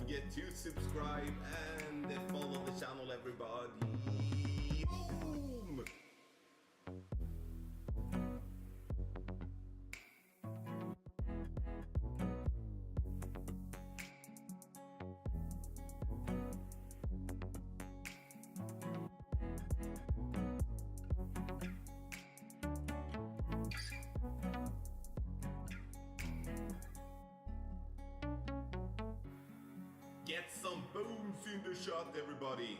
forget to subscribe and follow the channel, everybody. Boom! Get some booms in the shot, everybody!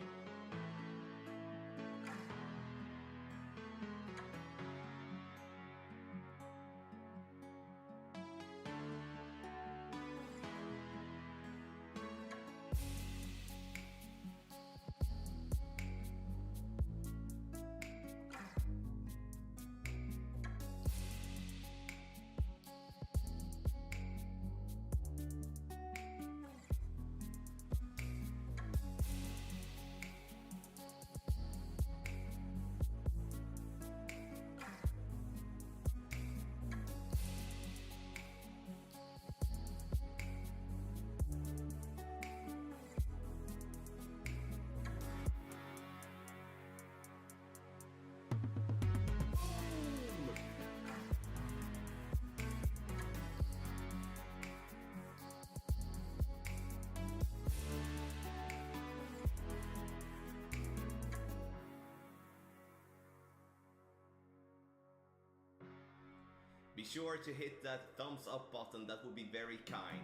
Be sure to hit that thumbs up button, that would be very kind.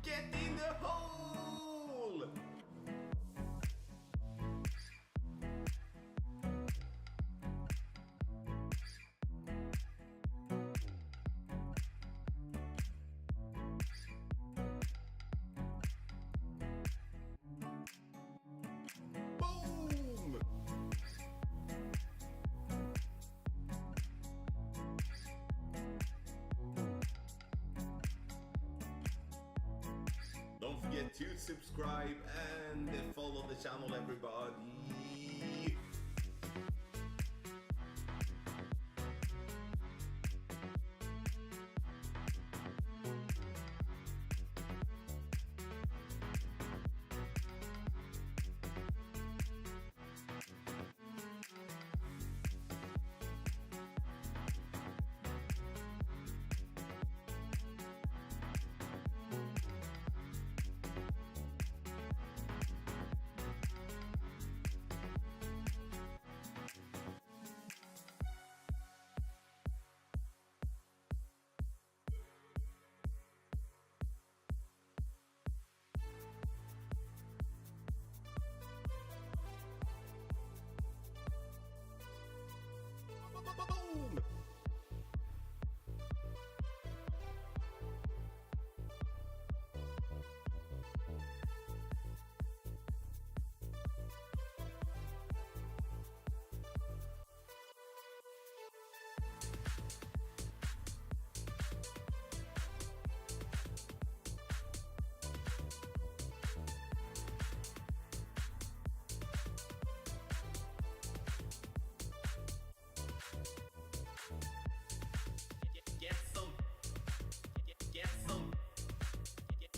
Get in the hole! Boom! Don't forget to subscribe and follow the channel, everybody.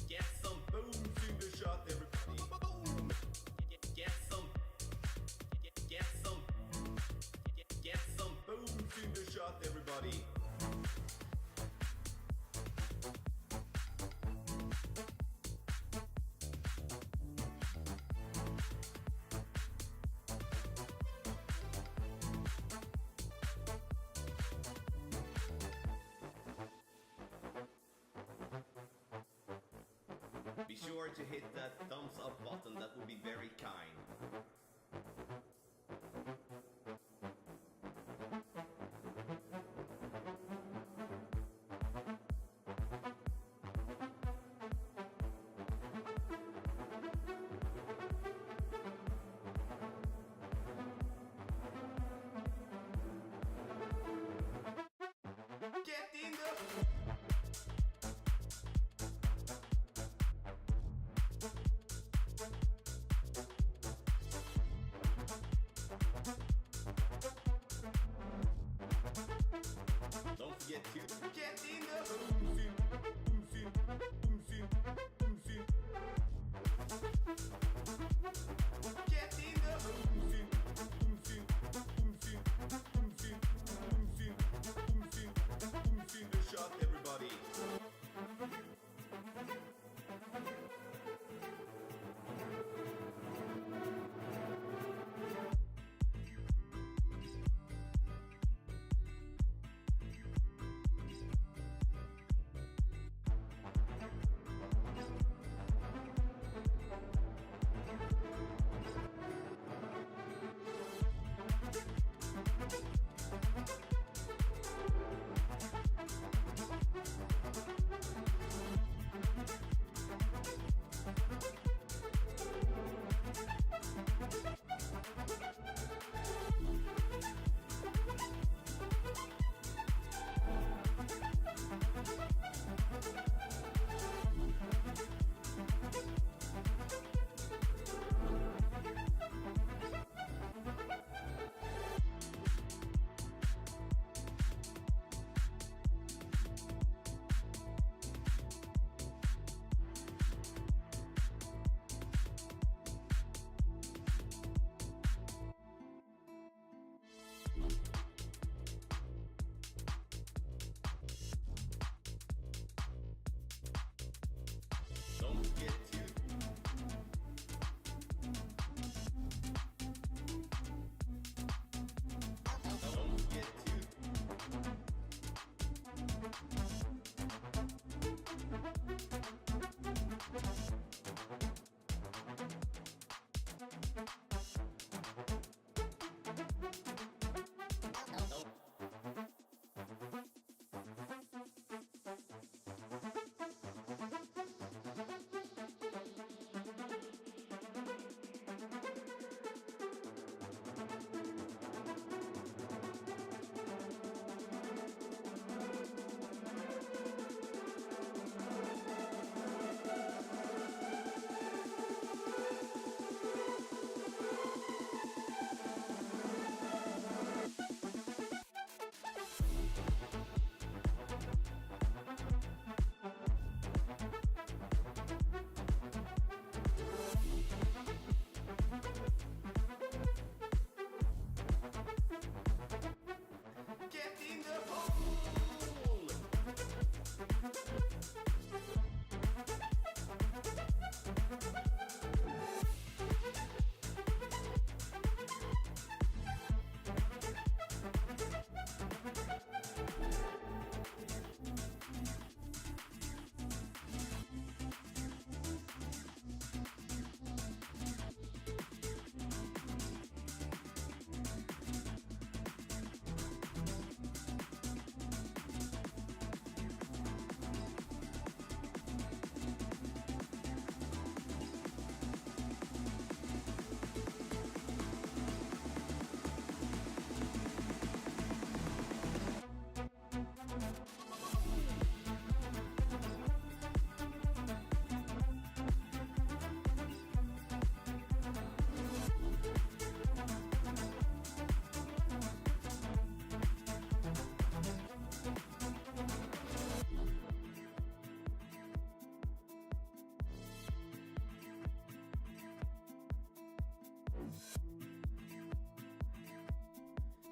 Get some booms in the shot, everybody. Boom! Get some booms in the shot, everybody. Be sure to hit that thumbs up button, that would be very kind. Get in the... Don't forget to get in the oomsie, oomsie, oomsie, oomsie. Get in the oomsie, oomsie, oomsie, oomsie, oomsie, oomsie, oomsie. The shot, everybody. Don't forget to don't forget to get in the hole.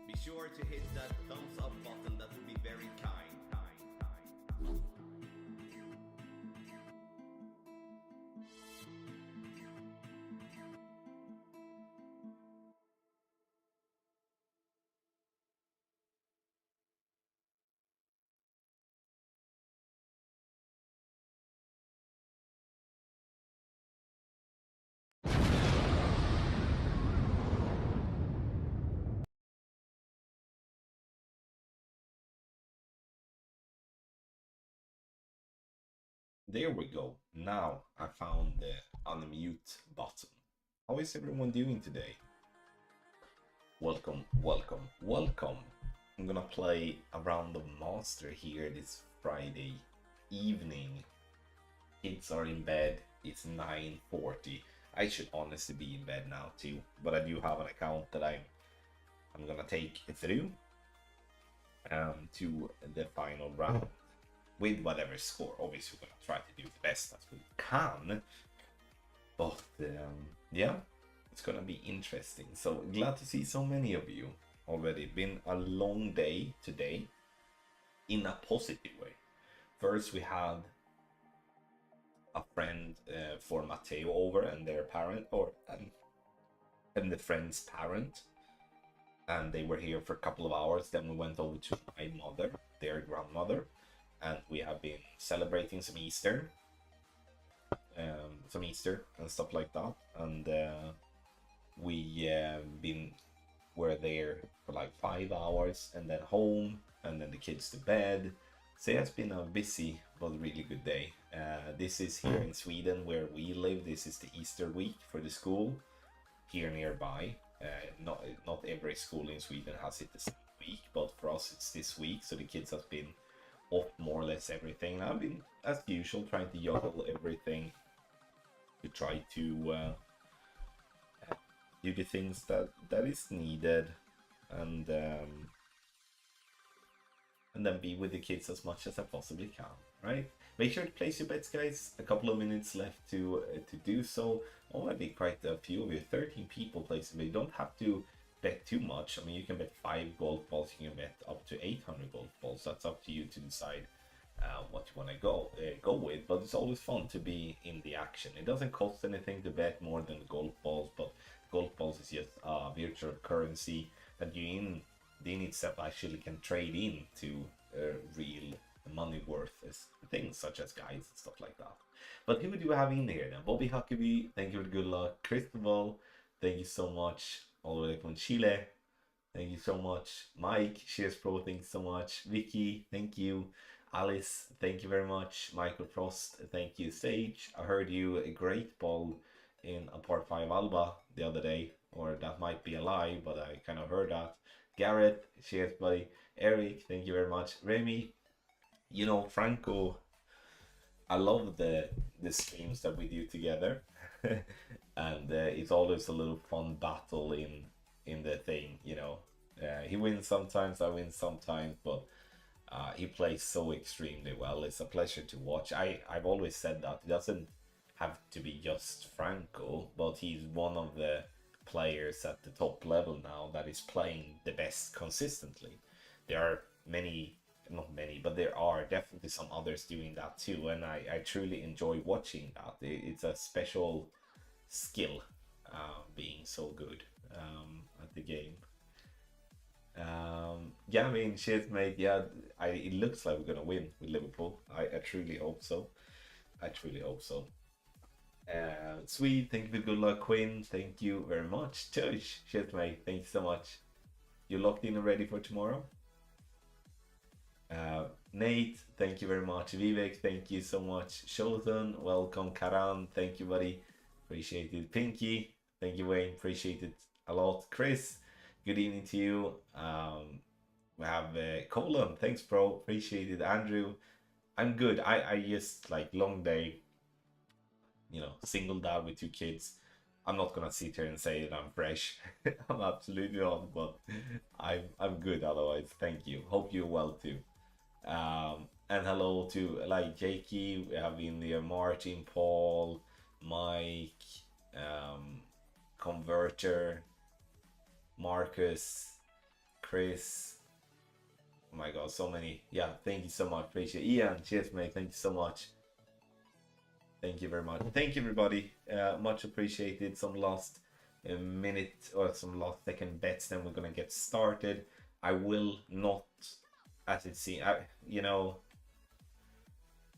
Be sure to hit that thumbs up button, that would be very kind. There we go. Now I found the unmute button. How is everyone doing today? Welcome, welcome, welcome. I'm gonna play a round of Master here this Friday evening. Kids are in bed. It's 9:40. I should honestly be in bed now too, but I do have an account that I'm gonna take through to the final round with whatever score. Obviously, we're gonna try to do the best as we can, but yeah, it's gonna be interesting. So glad to see so many of you already. Been a long day today in a positive way. First, we had a friend for Matteo over and their parent, and the friend's parent, and they were here for a couple of hours. Then we went over to my mother, their grandmother, and we have been celebrating some Easter and stuff like that. And we were there for like 5 hours, and then home, and then the kids to bed. So yeah, it's been a busy but really good day. This is here in Sweden where we live. This is the Easter week for the school here nearby. Not every school in Sweden has it the same week, but for us it's this week. So the kids have been off more or less everything. And I've been, as usual, trying to juggle everything to try to do the things that is needed, and then be with the kids as much as I possibly can, right? Make sure to place your bets, guys. A couple of minutes left to do so. Already quite a few of you, 13 people placing, but you don't have to bet too much. I mean, you can bet 5 golf balls, you can bet up to 800 golf balls. That's up to you to decide what you want to go with, but it's always fun to be in the action. It doesn't cost anything to bet more than the golf balls, but golf balls is just virtual currency that you in itself actually can trade into real money worth things such as guides and stuff like that. But who do we have in here then? Bobby Huckabee, thank you for the good luck. Cristobal, thank you so much. All the way from Chile, thank you so much. Mike, Shares Pro, thank you so much. Vicky, thank you. Alice, thank you very much. Michael Frost, thank you. Sage, I heard you a great ball in a part 5 Alba the other day, or that might be a lie, but I kind of heard that. Garrett, cheers buddy. Eric, thank you very much. Remy, you know, Franco, I love the streams that we do together. And it's always a little fun battle in the thing, you know. He wins sometimes, I win sometimes, but he plays so extremely well. It's a pleasure to watch. I've always said that it doesn't have to be just Franco, but he's one of the players at the top level now that is playing the best consistently. There are not many, but there are definitely some others doing that too, and I truly enjoy watching that. It's a special skill, being so good at the game. Yeah, I mean, shit, mate. Yeah, it looks like we're gonna win with Liverpool. I truly hope so. I truly hope so. Sweet, thank you for good luck, Quinn. Thank you very much. Tush, shit, mate. Thank you so much. You locked in and ready for tomorrow? Nate, thank you very much. Vivek, thank you so much. Shothan, welcome. Karan, thank you, buddy. Appreciate it. Pinky, thank you, Wayne. Appreciate it a lot. Chris, good evening to you. We have Colin, thanks, bro. Appreciate it. Andrew, I'm good. I just like long day, you know, single dad with 2 kids. I'm not gonna sit here and say that I'm fresh. I'm absolutely not, but I'm good otherwise. Thank you. Hope you're well too. And hello to like Jakey. We have in there Martin, Paul, Mike, Converter, Marcus, Chris. Oh my god, so many. Yeah, thank you so much. Appreciate it. Ian, cheers, mate. Thank you so much. Thank you very much. Thank you, everybody. Much appreciated. Some last minute or some last second bets. Then we're gonna get started. I will not, as it seems, you know.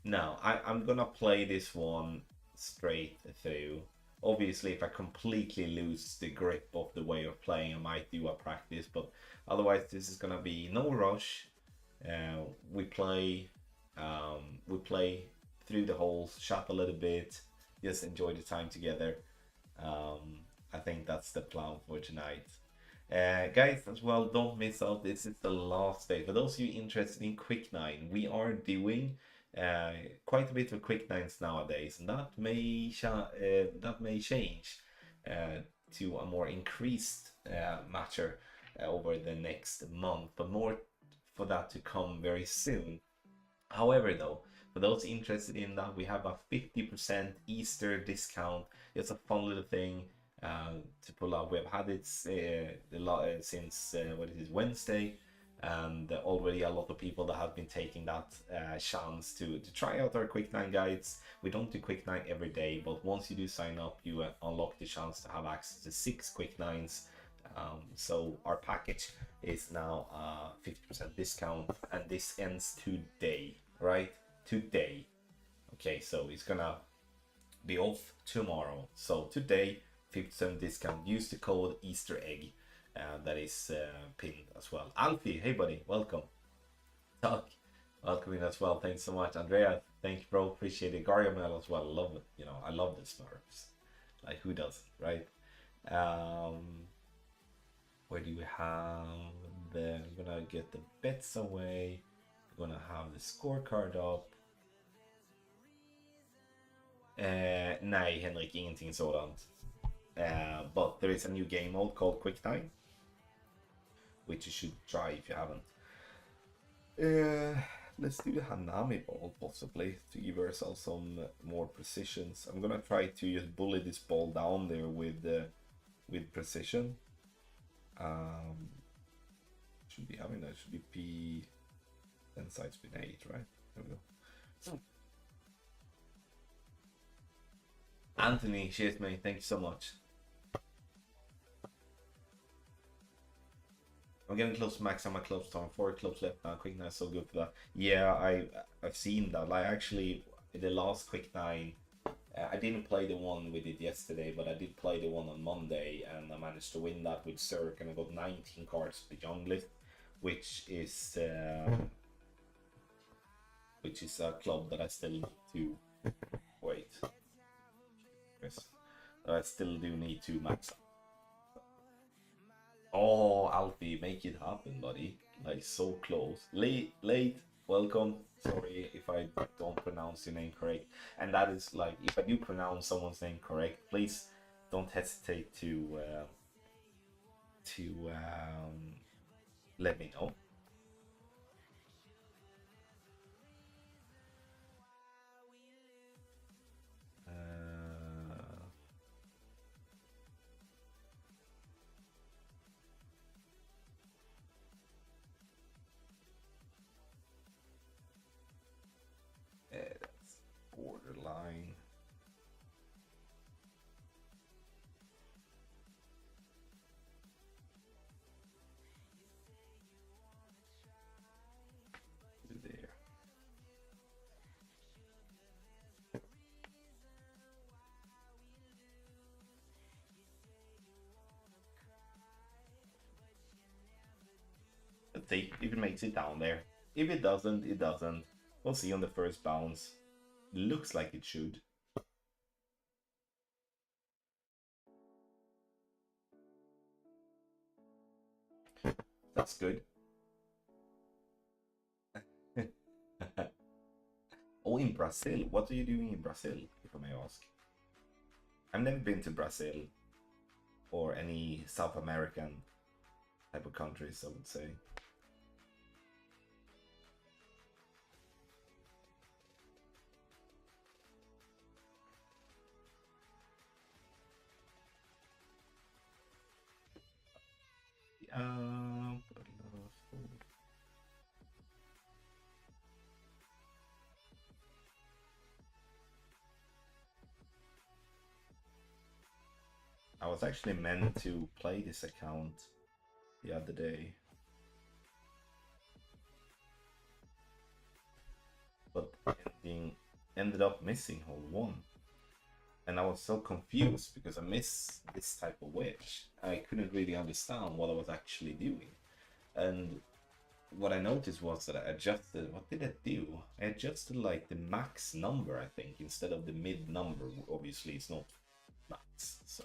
No, I'm gonna play this one straight through. Obviously, if I completely lose the grip of the way of playing, I might do a practice. But otherwise, this is gonna be no rush. We play through the holes, chat a little bit, just enjoy the time together. I think that's the plan for tonight. Guys, as well, don't miss out. This is the last day. For those of you interested in Quick Nine, we are doing quite a bit of Quick Nines nowadays, and that may change to a more increased matter over the next month, but more for that to come very soon. However, though, for those interested in that, we have a 50% Easter discount. It's a fun little thing to pull out. We've had it since what is it, Wednesday, and already a lot of people that have been taking that chance to try out our Quick Nine guides. We don't do Quick Nine every day, but once you do sign up, you unlock the chance to have access to 6 Quick Nines. So our package is now 50% discount, and this ends today, right? Today. Okay, so it's gonna be off tomorrow. So today, 50% discount. Use the code Easter egg. That is pinned as well. Alfie, hey buddy, welcome. Tuck, welcome in as well. Thanks so much. Andrea, thank you, bro. Appreciate it. Gargamel as well. Love it. You know, I love the Smurfs. Like, who doesn't, right? Where do we have the? I'm gonna get the bets away. I'm gonna have the scorecard up. Nej, Henrik, ingenting sådant. But there is a new game mode called Quick Time, which you should try if you haven't. Let's do the Hanami ball possibly to give ourselves some more precisions. I'm gonna try to just bully this ball down there with precision. Should be having that. Should be P 10 side spin 8, right? There we go. Anthony, cheers mate, thank you so much. I'm getting close to max on my clubs time. 4 clubs left now. Quick Nine is so good for that. Yeah, I've seen that. Like, actually, the last Quick Nine, I didn't play the one we did yesterday, but I did play the one on Monday, and I managed to win that with Cirque, and I got 19 cards beyond list, which is a club that I still need to wait. Yes, I still do need to max. Oh, Alfie, make it happen, buddy. Like, so close. Late, welcome. Sorry if I don't pronounce your name correct. And that is like, if I do pronounce someone's name correct, please don't hesitate to let me know. That's borderline. There. Let's see if it makes it down there. If it doesn't, it doesn't. We'll see on the first bounce. Looks like it should. That's good. Oh, in Brazil? What are you doing in Brazil, if I may ask? I've never been to Brazil or any South American type of countries, I would say. I was actually meant to play this account the other day, but ended up missing hole 1, and I was so confused because I missed this type of wedge. I couldn't really understand what I was actually doing, and what I noticed was that I adjusted, what did I do? I adjusted like the max number, I think, instead of the mid number. Obviously, it's not max. So,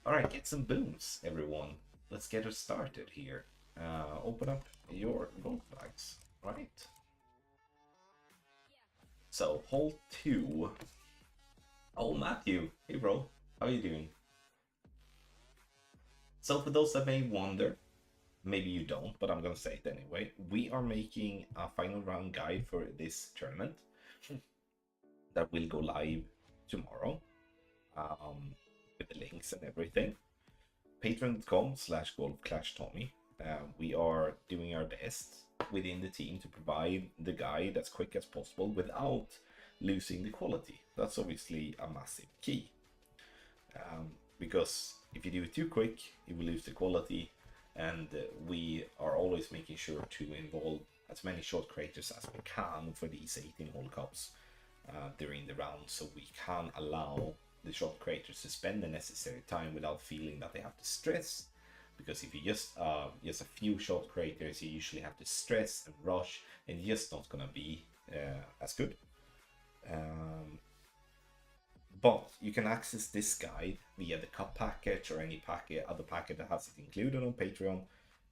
all right, get some booms, everyone. Let's get us started here. Open up your gold flags, right? So, hole 2. Oh, Matthew. Hey, bro. How are you doing? So, for those that may wonder, maybe you don't, but I'm gonna say it anyway. We are making a final round guide for this tournament that will go live tomorrow, with the links and everything. Patreon.com/golfclashtommy. We are doing our best within the team to provide the guide as quick as possible without losing the quality. That's obviously a massive key. Because if you do it too quick, you will lose the quality, and we are always making sure to involve as many shot creators as we can for these 18-hole cups during the round, so we can allow the shot creators to spend the necessary time without feeling that they have to stress. Because if you just a few shot creators, you usually have to stress and rush, and it's just not gonna be as good. But you can access this guide via the cup package or any other packet that has it included on Patreon,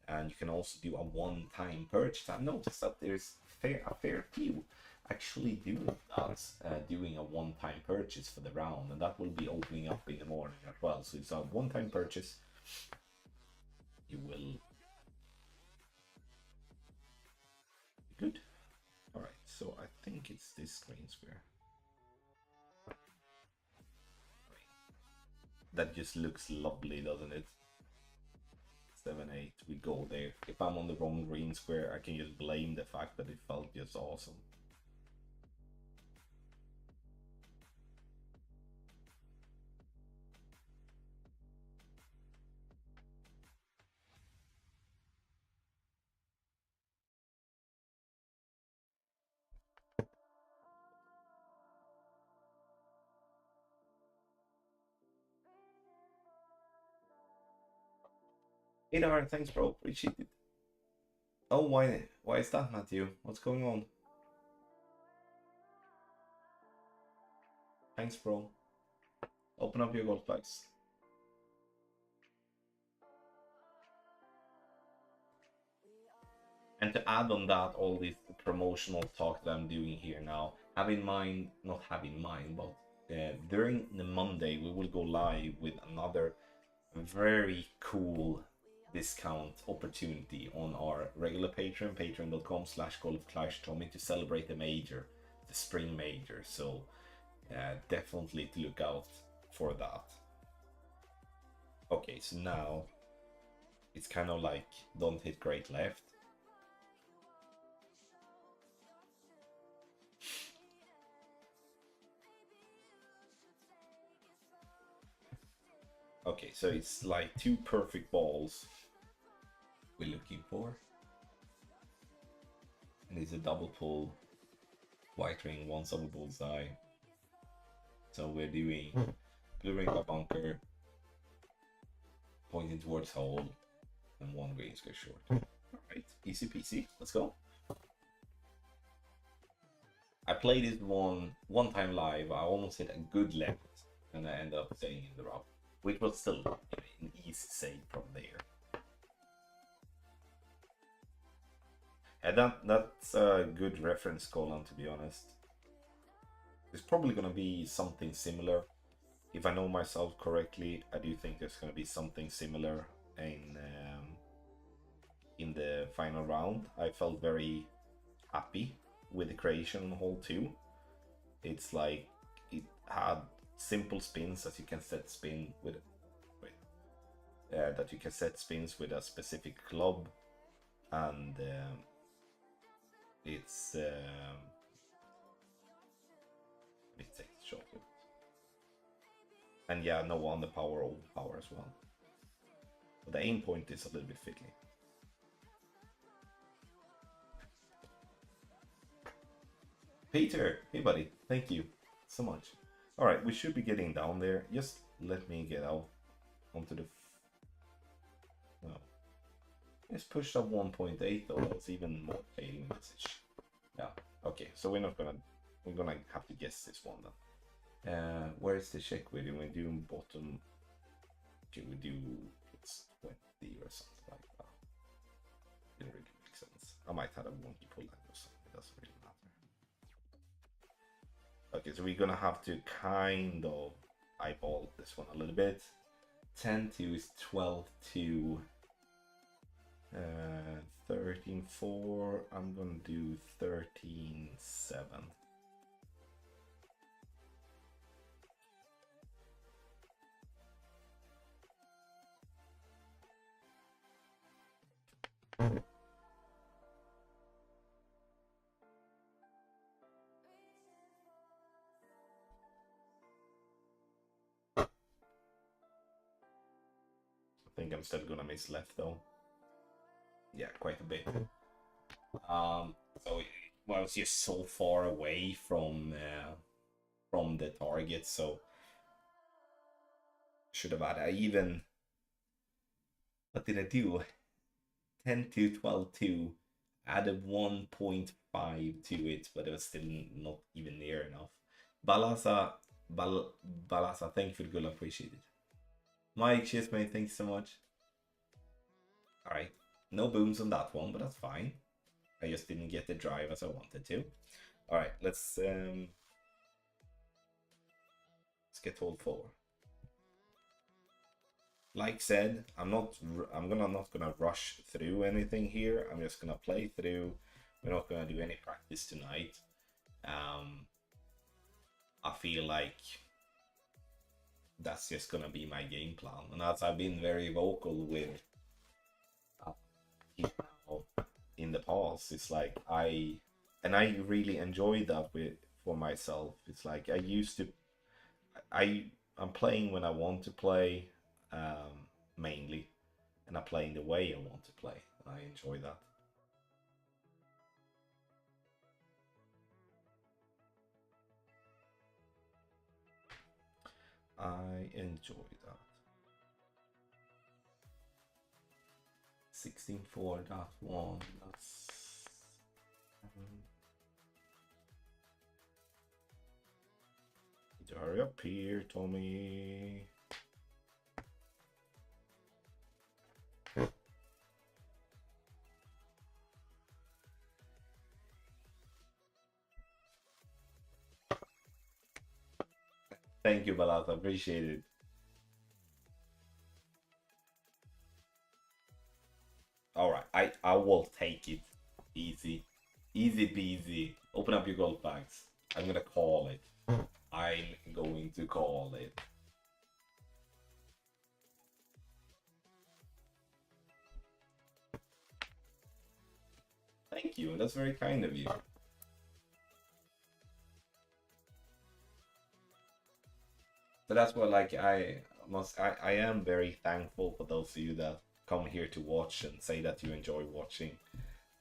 and you can also do a one-time purchase. I've noticed that there's a fair few actually doing that, doing a one-time purchase for the round, and that will be opening up in the morning as well. So it's a one-time purchase. You will good. All right, so I think it's this green square. That just looks lovely, doesn't it? 7-8, we go there. If I'm on the wrong green square, I can just blame the fact that it felt just awesome. Hey Darren, thanks bro, appreciate it. Oh, why is that, Matthew? What's going on? Thanks bro. Open up your gold flags. And to add on that, all this promotional talk that I'm doing here now, have in mind, not have in mind, but during the Monday, we will go live with another very cool discount opportunity on our regular Patreon, patreon.com/golfclashtommy, to celebrate the major, the spring major. So definitely to look out for that. Okay, so now it's kind of like don't hit great left. Okay, so it's like 2 perfect balls we're looking for. And it's a double pull, white ring, 1 summer bullseye. So we're doing blue ring by bunker, pointing towards hole, and 1 green square short. Alright, easy peasy, let's go. I played this one time live. I almost hit a good left, and I ended up staying in the rough, which was still an easy save from there. And that's a good reference, Colin, to be honest. There's probably going to be something similar. If I know myself correctly, I do think there's going to be something similar in the final round. I felt very happy with the creation on hole 2. It's like it had simple spins that you can set spin with. That you can set spins with a specific club, and it's let me take the shot. And yeah, no on the power, overpower as well. But the aim point is a little bit fiddly. Peter, hey buddy, thank you so much. All right, we should be getting down there. Just let me get out onto the. No. It's pushed up 1.8 though. That's even more fading message. Yeah. Okay. So we're gonna have to guess this one then. Where is the check weighting? We do bottom. Okay, we do it's 20 or something like that. Didn't really make sense. I might have a wonky pull line or something. It doesn't really matter. Okay, so we're gonna have to kind of eyeball this one a little bit. 10-2 is 12-2. 13-4. I'm gonna do 13-7. I think I'm still gonna miss left though. Yeah, quite a bit. So well, it's just so far away from the target, so should have had even. What did I do? 10-2, 12-2. Added 1.5 to it, but it was still not even near enough. Balasa, thank you for the good, appreciate it. Mike, cheers, mate, thanks so much. Alright, no booms on that one, but that's fine. I just didn't get the drive as I wanted to. Alright, let's get hold 4. Like said, I'm not gonna rush through anything here. I'm just gonna play through. We're not gonna do any practice tonight. I feel like that's just gonna be my game plan. And as I've been very vocal with in the past, it's like I really enjoy that for myself. It's like I'm playing when I want to play, mainly, and I'm playing the way I want to play, and I enjoy that. I enjoy that. 16-4, that one, that's... Need to hurry up here, Tommy. Thank you, Balat, I appreciate it. Alright, I will take it. Easy. Easy peasy. Open up your gold bags. I'm gonna call it. I'm going to call it. Thank you, that's very kind of you. So that's what, like, I am very thankful for those of you that come here to watch and say that you enjoy watching.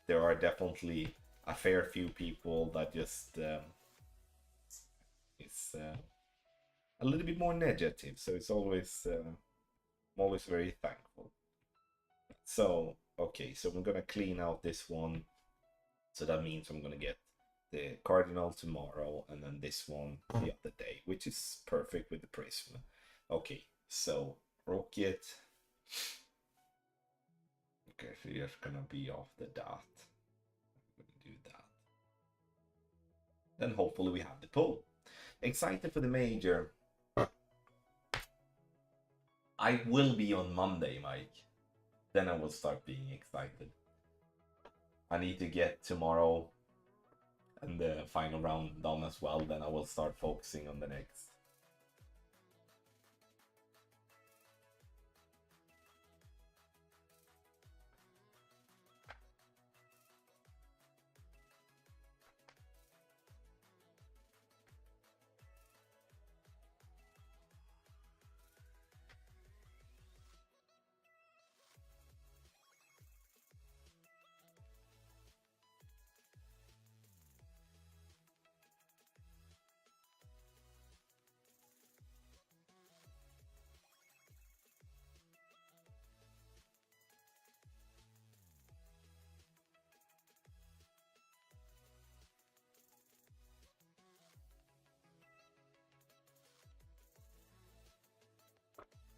There are definitely a fair few people that just it's a little bit more negative, so it's always I'm always very thankful. So okay, so I'm gonna clean out this one, so that means I'm gonna get the cardinal tomorrow and then this one the other day, which is perfect with the prism. Okay, so rocket. Okay, so you're gonna be off the dot. I'm gonna do that. Then hopefully we have the pull. Excited for the major. I will be on Monday, Mike. Then I will start being excited. I need to get tomorrow and the final round done as well. Then I will start focusing on the next.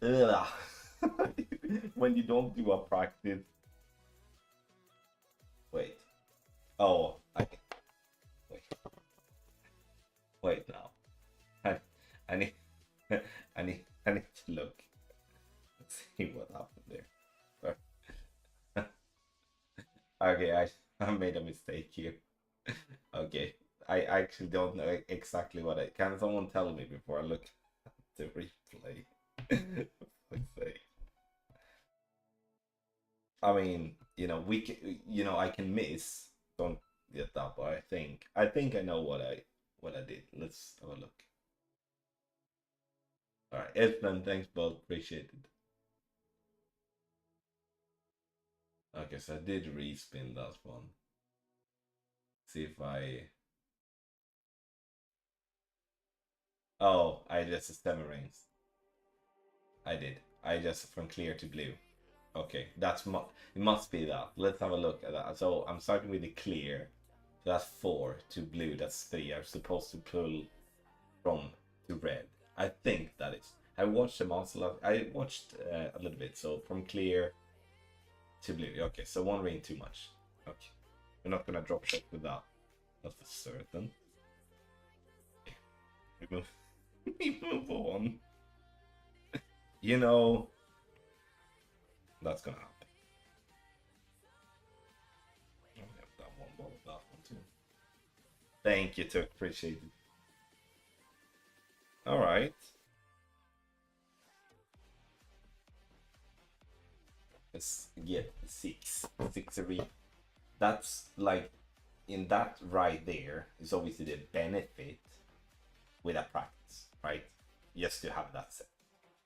Ugh. When you don't do a practice. Wait. Oh, wait. Wait now. I need I need to look. Let's see what happened there. Okay, I made a mistake here. Okay. I actually don't know exactly what I can someone tell me before I look at the replay. Let's say. I mean, we can, I can miss. Don't get that, but I think I know what I did. Let's have a look. All right, Espen, thanks, both. Appreciate it. Okay, so I did respin that one. See if I. Oh, I just stemmerings. I did. I just from clear to blue. Okay, it must be that. Let's have a look at that. So I'm starting with the clear. So that's 4 to blue. That's 3. I'm supposed to pull from to red. I think that is. I watched the monster. I watched a little bit. So from clear to blue. Okay, so one ring too much. Okay, we're not gonna drop shot with that. That's for certain. We move. We move on. That's gonna happen. I have that one ball of that one too. Thank you, Turk. Appreciate it. All right. Let's get 6 a read. That's like in that right there is obviously the benefit with a practice, right? Just to have that set.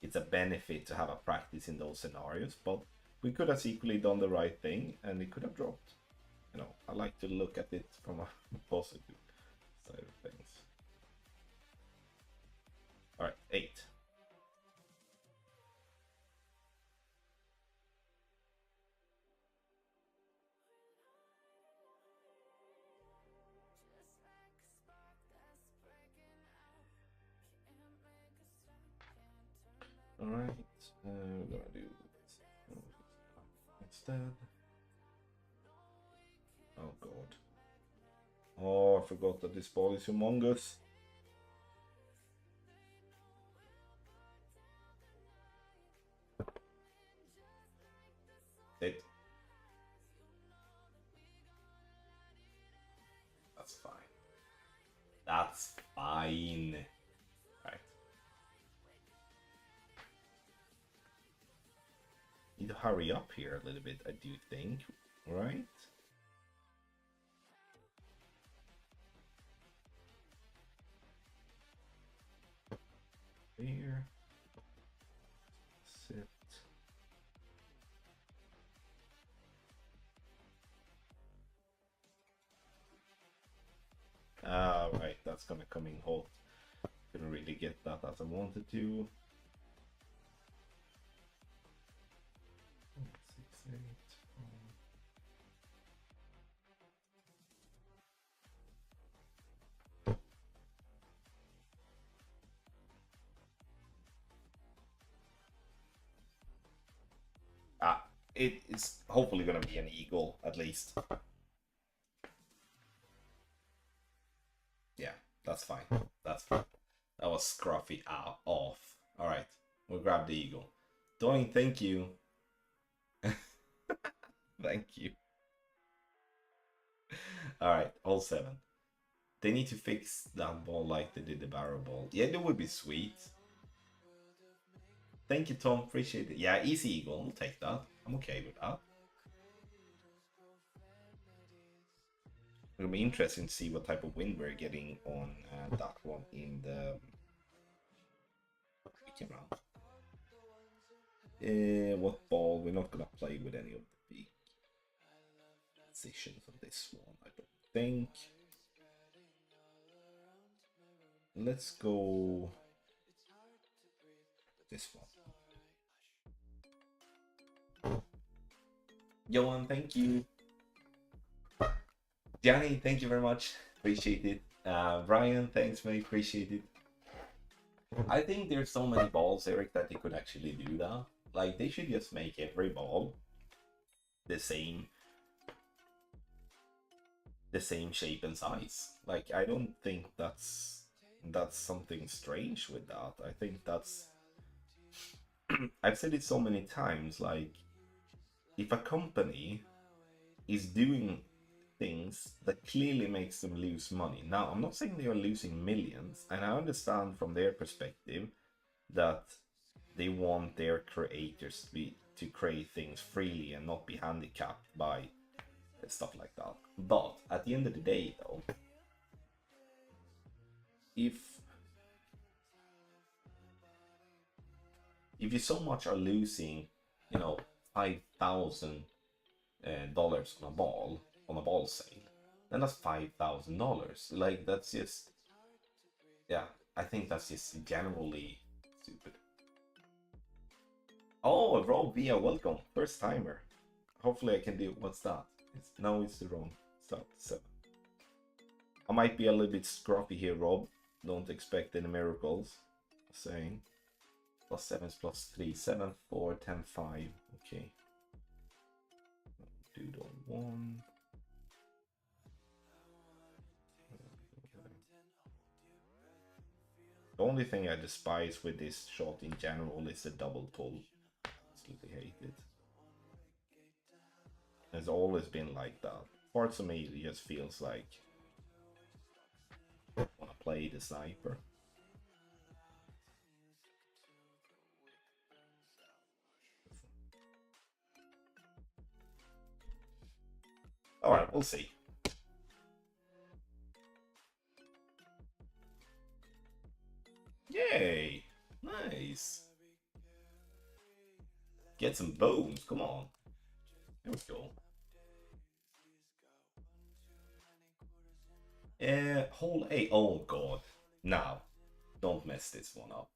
It's a benefit to have a practice in those scenarios, but we could have equally done the right thing and it could have dropped. I like to look at it from a positive side of things. All right, 8. All right, we're gonna do this instead. Oh god. Oh, I forgot that this ball is humongous. It. That's fine. That's fine. Right. Need to hurry up here a little bit, I do think. Right? Here. Sit. Ah, right. That's gonna come in hot. Couldn't really get that as I wanted to. 6, 8. It's hopefully gonna be an eagle at least. Yeah, that's fine. That's fine. That was scruffy off. All right, we'll grab the eagle. Doing, thank you. Thank you. All right, all 7. They need to fix that ball like they did the barrel ball. Yeah, that would be sweet. Thank you, Tom. Appreciate it. Yeah, easy eagle. I'll take that. I'm okay with that. It'll be interesting to see what type of wind we're getting on that one in the weekend round. What ball? We're not gonna play with any of the big decisions on this one, I don't think. Let's go this one. Johan, thank you. Johnny, thank you very much. Appreciate it. Brian, thanks, mate. Appreciate it. I think there's so many balls, Eric, that they could actually do that. Like, they should just make every ball the same shape and size. Like, I don't think that's something strange with that. I think that's I've said it so many times, like, if a company is doing things that clearly makes them lose money. Now, I'm not saying they are losing millions, and I understand from their perspective that they want their creators to create things freely and not be handicapped by stuff like that. But at the end of the day, though, if you so much are losing, $5,000 on a ball sale, then that's $5,000. Like, that's just, yeah, I think that's just generally stupid. Oh, Rob Via, welcome, first timer. Hopefully I can do, what's that? It's the wrong stuff. So I might be a little bit scruffy here, Rob. Don't expect any miracles. Saying +7 is +3, 7, 4, 10, 5. Okay. Dude on 1. The only thing I despise with this shot in general is the double pull. Absolutely hate it. It's always been like that. Parts of me just feels like I want to play the sniper. Alright, we'll see. Yay! Nice! Get some bones, come on. There we go. Hole A. Oh god. Now, don't mess this one up.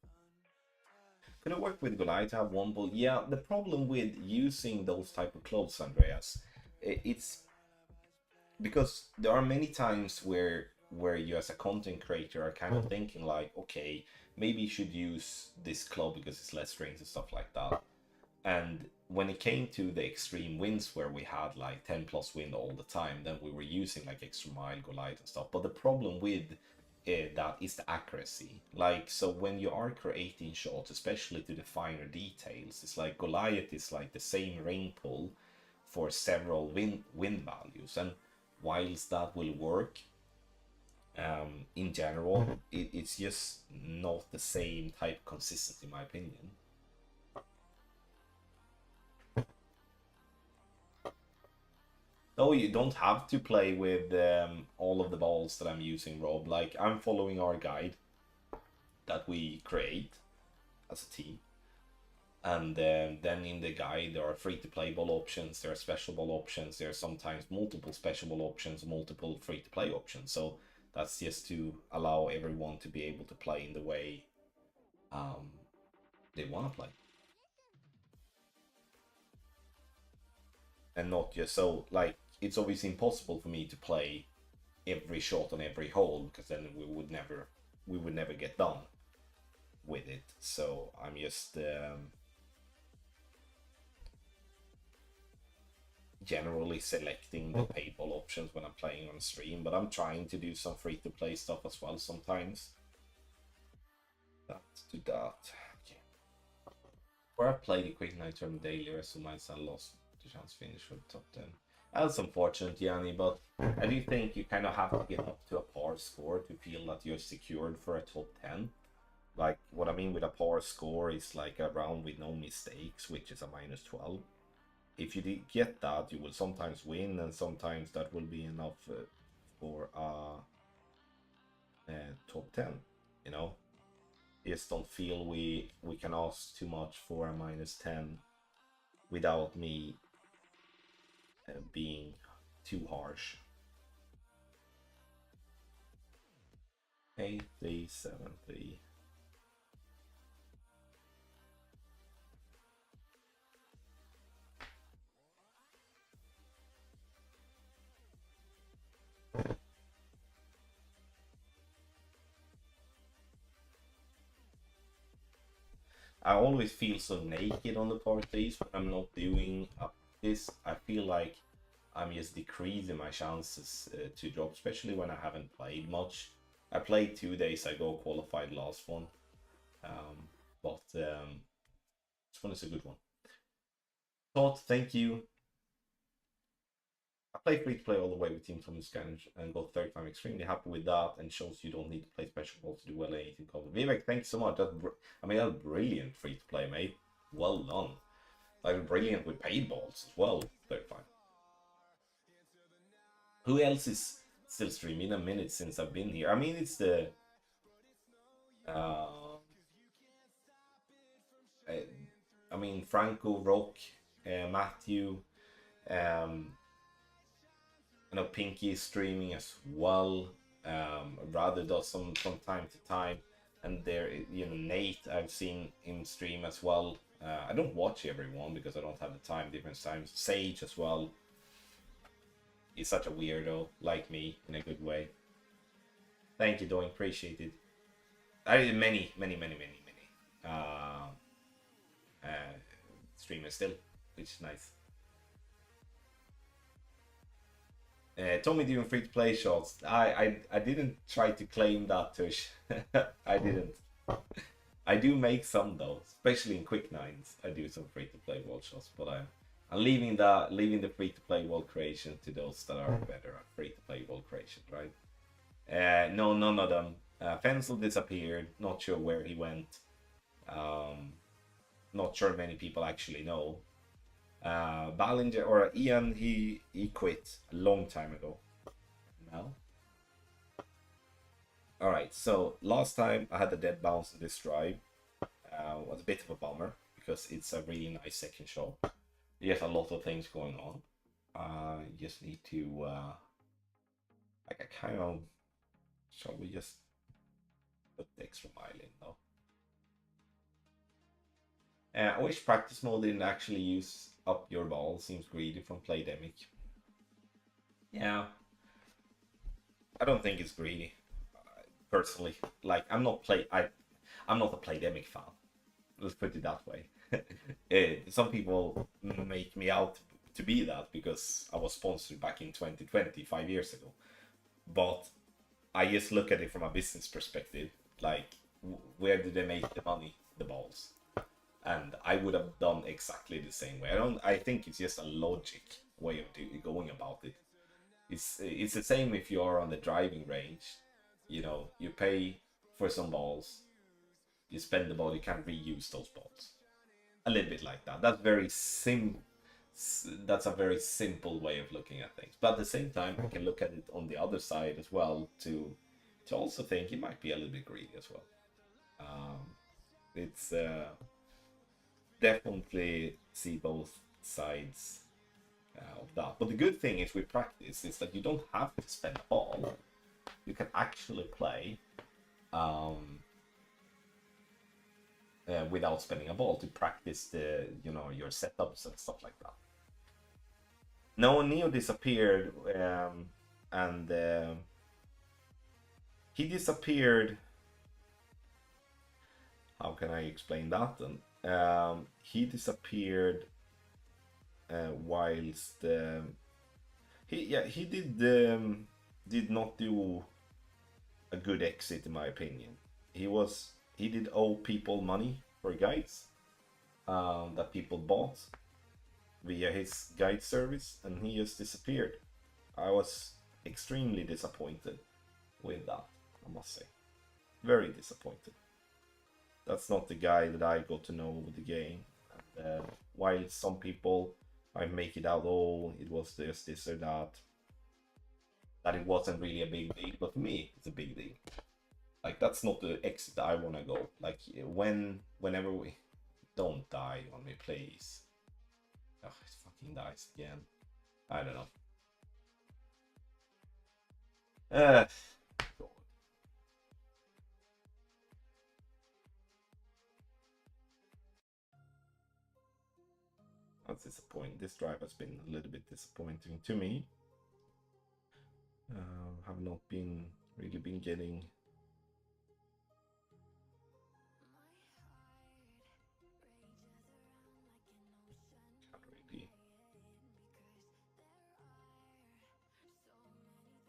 Could it work with Goliath to have one bull? Yeah, the problem with using those type of clothes, Andreas, it's because there are many times where you as a content creator are kind of thinking like, okay, maybe you should use this club because it's less strings and stuff like that. And when it came to the extreme winds where we had like 10 plus wind all the time, then we were using like extra mile, Goliath and stuff. But the problem with that is the accuracy. Like, so when you are creating shots, especially to the finer details, it's like Goliath is like the same rain pull for several wind values. And whilst that will work, in general, it's just not the same type of consistency, in my opinion. No, you don't have to play with all of the balls that I'm using, Rob. Like, I'm following our guide that we create as a team. And then in the guide, there are free-to-play ball options, there are special ball options, there are sometimes multiple special ball options, multiple free-to-play options. So that's just to allow everyone to be able to play in the way they want to play. And not just so, like, it's obviously impossible for me to play every shot on every hole, because then we would never get done with it. So I'm just generally selecting the paid ball options when I'm playing on stream, but I'm trying to do some free to play stuff as well sometimes. That's to that. Okay. Where I played Equinox term daily, rest of mine I lost the chance to finish for the top 10. That's unfortunate, Yanni, but I do think you kind of have to get up to a par score to feel that you're secured for a top 10. Like, what I mean with a par score is like a round with no mistakes, which is a -12. If you did get that, you will sometimes win, and sometimes that will be enough for a top 10, you know? Just don't feel we can ask too much for a -10 without me being too harsh. 8, 3, 7, 3. I always feel so naked on the parties when I'm not doing this. I feel like I'm just decreasing my chances to drop, especially when I haven't played much. I played 2 days ago, qualified last one, but this one is a good one. Todd, thank you. I play free to play all the way with Team Thomas and got third time. Extremely happy with that, and shows you don't need to play special balls to do well anything covered. Vivek, thank you so much. That's brilliant free to play, mate. Well done. Like brilliant with paid balls as well. Third time. Who else is still streaming? A minute since I've been here. I mean, it's the I mean, Franco, Rock, Matthew. I know Pinky is streaming as well. Rather does some from time to time, and there, Nate I've seen him stream as well. I don't watch everyone because I don't have the time. Different times. Sage as well. He's such a weirdo, like me, in a good way. Thank you, Doing. Appreciate it. Many streamers still, which is nice. Tommy doing free to play shots. I didn't try to claim that, Tush. I didn't. I do make some though, especially in quick nines. I do some free to play wall shots, but I'm leaving the free to play wall creation to those that are better at free to play wall creation, right? No, none of them. Fensel disappeared. Not sure where he went. Not sure many people actually know. Ballinger or Ian, he quit a long time ago. Now. Alright, so last time I had a dead bounce in this drive. Was a bit of a bummer because it's a really nice second shot. There's a lot of things going on. You just need to like I kind of, shall we just put the extra mile in though? I wish practice mode didn't actually use up your ball. Seems greedy from Playdemic. Yeah, I don't think it's greedy. Personally, like I'm not a Playdemic fan. Let's put it that way. Some people make me out to be that because I was sponsored back in 2020, 5 years ago. But I just look at it from a business perspective. Like, where do they make the money? The balls. And I would have done exactly the same way. I think it's just a logic way of going about it. It's the same if you are on the driving range. You pay for some balls, you spend the ball, you can reuse those balls. A little bit like that. That's a very simple way of looking at things. But at the same time, we can look at it on the other side as well to also think it might be a little bit greedy as well. It's definitely see both sides of that. But the good thing is with practice is that you don't have to spend a ball. You can actually play without spending a ball to practice your setups and stuff like that. No, Neo disappeared, and he disappeared. How can I explain that then? He disappeared whilst he did not do a good exit in my opinion. He did owe people money for guides that people bought via his guide service, and he just disappeared. I was extremely disappointed with that, I must say. Very disappointed. That's not the guy that I got to know with the game. And, while some people might make it out, oh, it was this or that it wasn't really a big deal, but for me, it's a big deal. Like, that's not the exit I want to go. Like, whenever we... Don't die on me, please. Ugh, it fucking dies again. I don't know. God. That's disappointing. This drive has been a little bit disappointing to me. Have not really been getting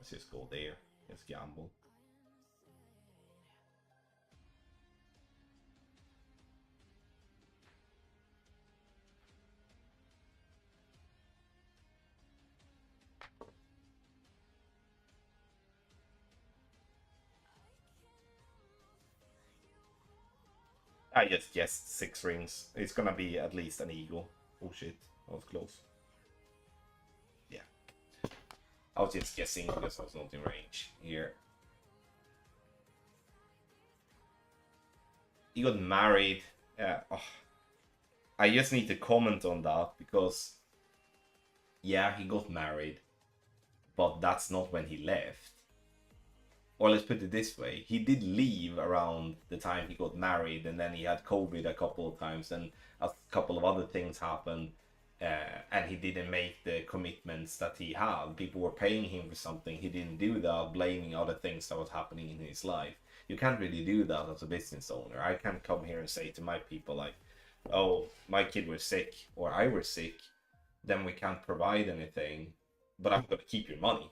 Let's just go there. Let's gamble. I just guessed 6 rings. It's gonna be at least an eagle. Oh shit, that was close. Yeah. I was just guessing because I was not in range here. He got married. Oh. I just need to comment on that because, yeah, he got married, but that's not when he left. Or let's put it this way, he did leave around the time he got married, and then he had COVID a couple of times, and a couple of other things happened, and he didn't make the commitments that he had. People were paying him for something, he didn't do that, blaming other things that was happening in his life. You can't really do that as a business owner. I can't come here and say to my people like, oh, my kid was sick, or I was sick, then we can't provide anything, but I'm going to keep your money.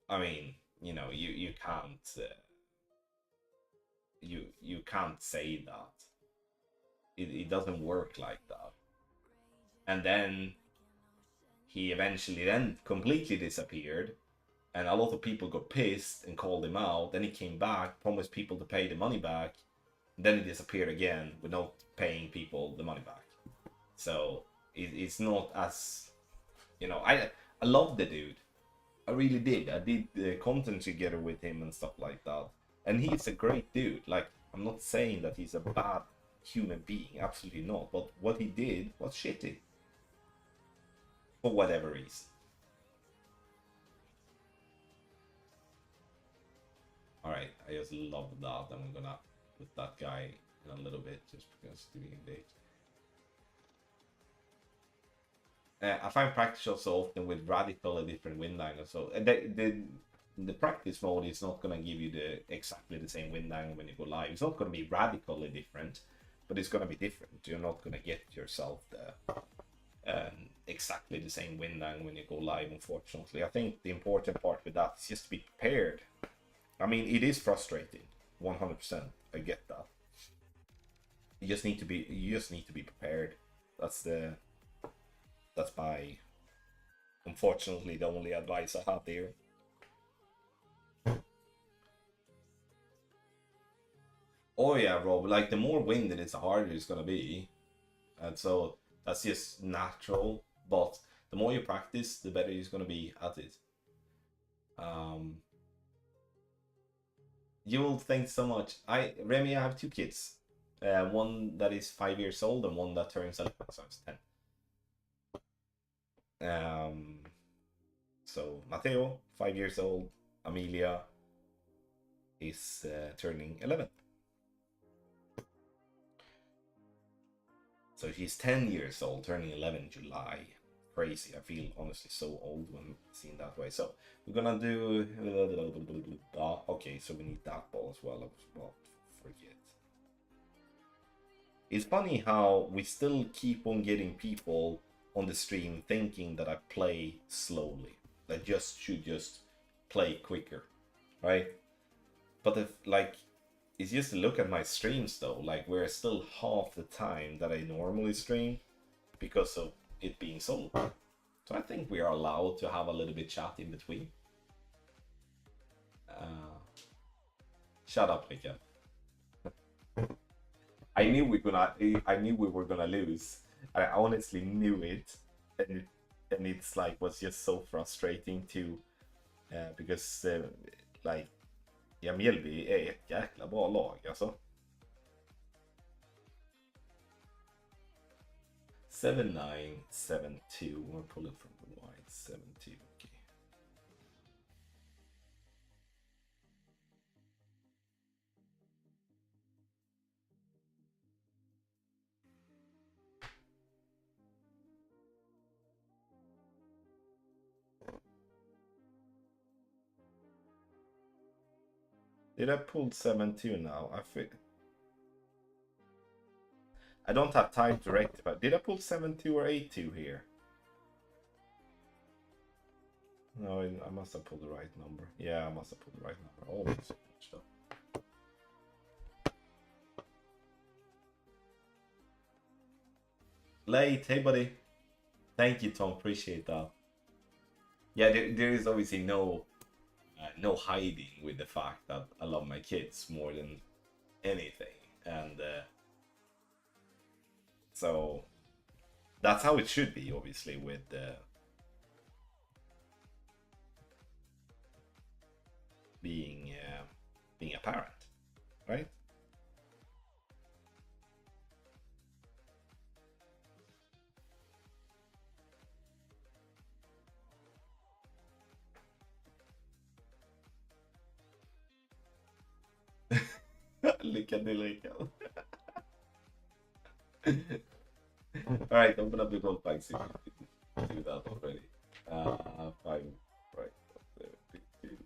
I mean, you know, you can't you can't say that. It doesn't work like that. And then he eventually then completely disappeared, and a lot of people got pissed and called him out. Then he came back, promised people to pay the money back, then he disappeared again without paying people the money back. So it's not as, you know, I love the dude. I really did. I did content together with him and stuff like that. And he's a great dude. Like, I'm not saying that he's a bad human being. Absolutely not. But what he did was shitty. For whatever reason. Alright, I just love that. I'm gonna put that guy in a little bit just because doing it. I find practice shots so often with radically different wind angles. So the practice mode is not going to give you exactly the same wind angle when you go live. It's not going to be radically different, but it's going to be different. You're not going to get yourself exactly the same wind angle when you go live, unfortunately. I think the important part with that is just to be prepared. I mean, it is frustrating, 100%. I get that. You just need to be prepared. That's my, unfortunately, the only advice I have there. Oh yeah, Rob, like the more wind it is, the harder it's gonna be. And so that's just natural, but the more you practice, the better you're gonna be at it. You will think so much. Remy, I have 2 kids. One that is 5 years old and one that turns 11, so it's 10. So Matteo, 5 years old. Amelia is turning 11. So she's 10 years old, turning 11 in July. Crazy. I feel honestly so old when seen that way. So we're gonna do. Okay, so we need that ball as well. I was about to forget. It's funny how we still keep on getting people on the stream thinking that I play slowly. I should just play quicker, right? But if like, it's just to look at my streams though. Like, we're still half the time that I normally stream because of it being solo. So I think we are allowed to have a little bit chat in between. Shut up, Mika. I knew we were gonna lose. I honestly knew it, and it's like was just so frustrating too, because like, ja, Mjällby är ett jäkla bra lag alltså. 7-9, 7-2. We're pulling from the wide. 7-2. Okay. Did I pull 7-2 now? I don't have time to rectify. Did I pull 7-2 or 8-2 here? No, I must have pulled the right number. Yeah, I must have pulled the right number. Almost. Late, hey buddy. Thank you, Tom. Appreciate that. Yeah, there is obviously no hiding with the fact that I love my kids more than anything, and so that's how it should be, obviously, with being a parent, right? Lycka till lycka. All right, open up the gold bags if you do that already. Five, right. Two.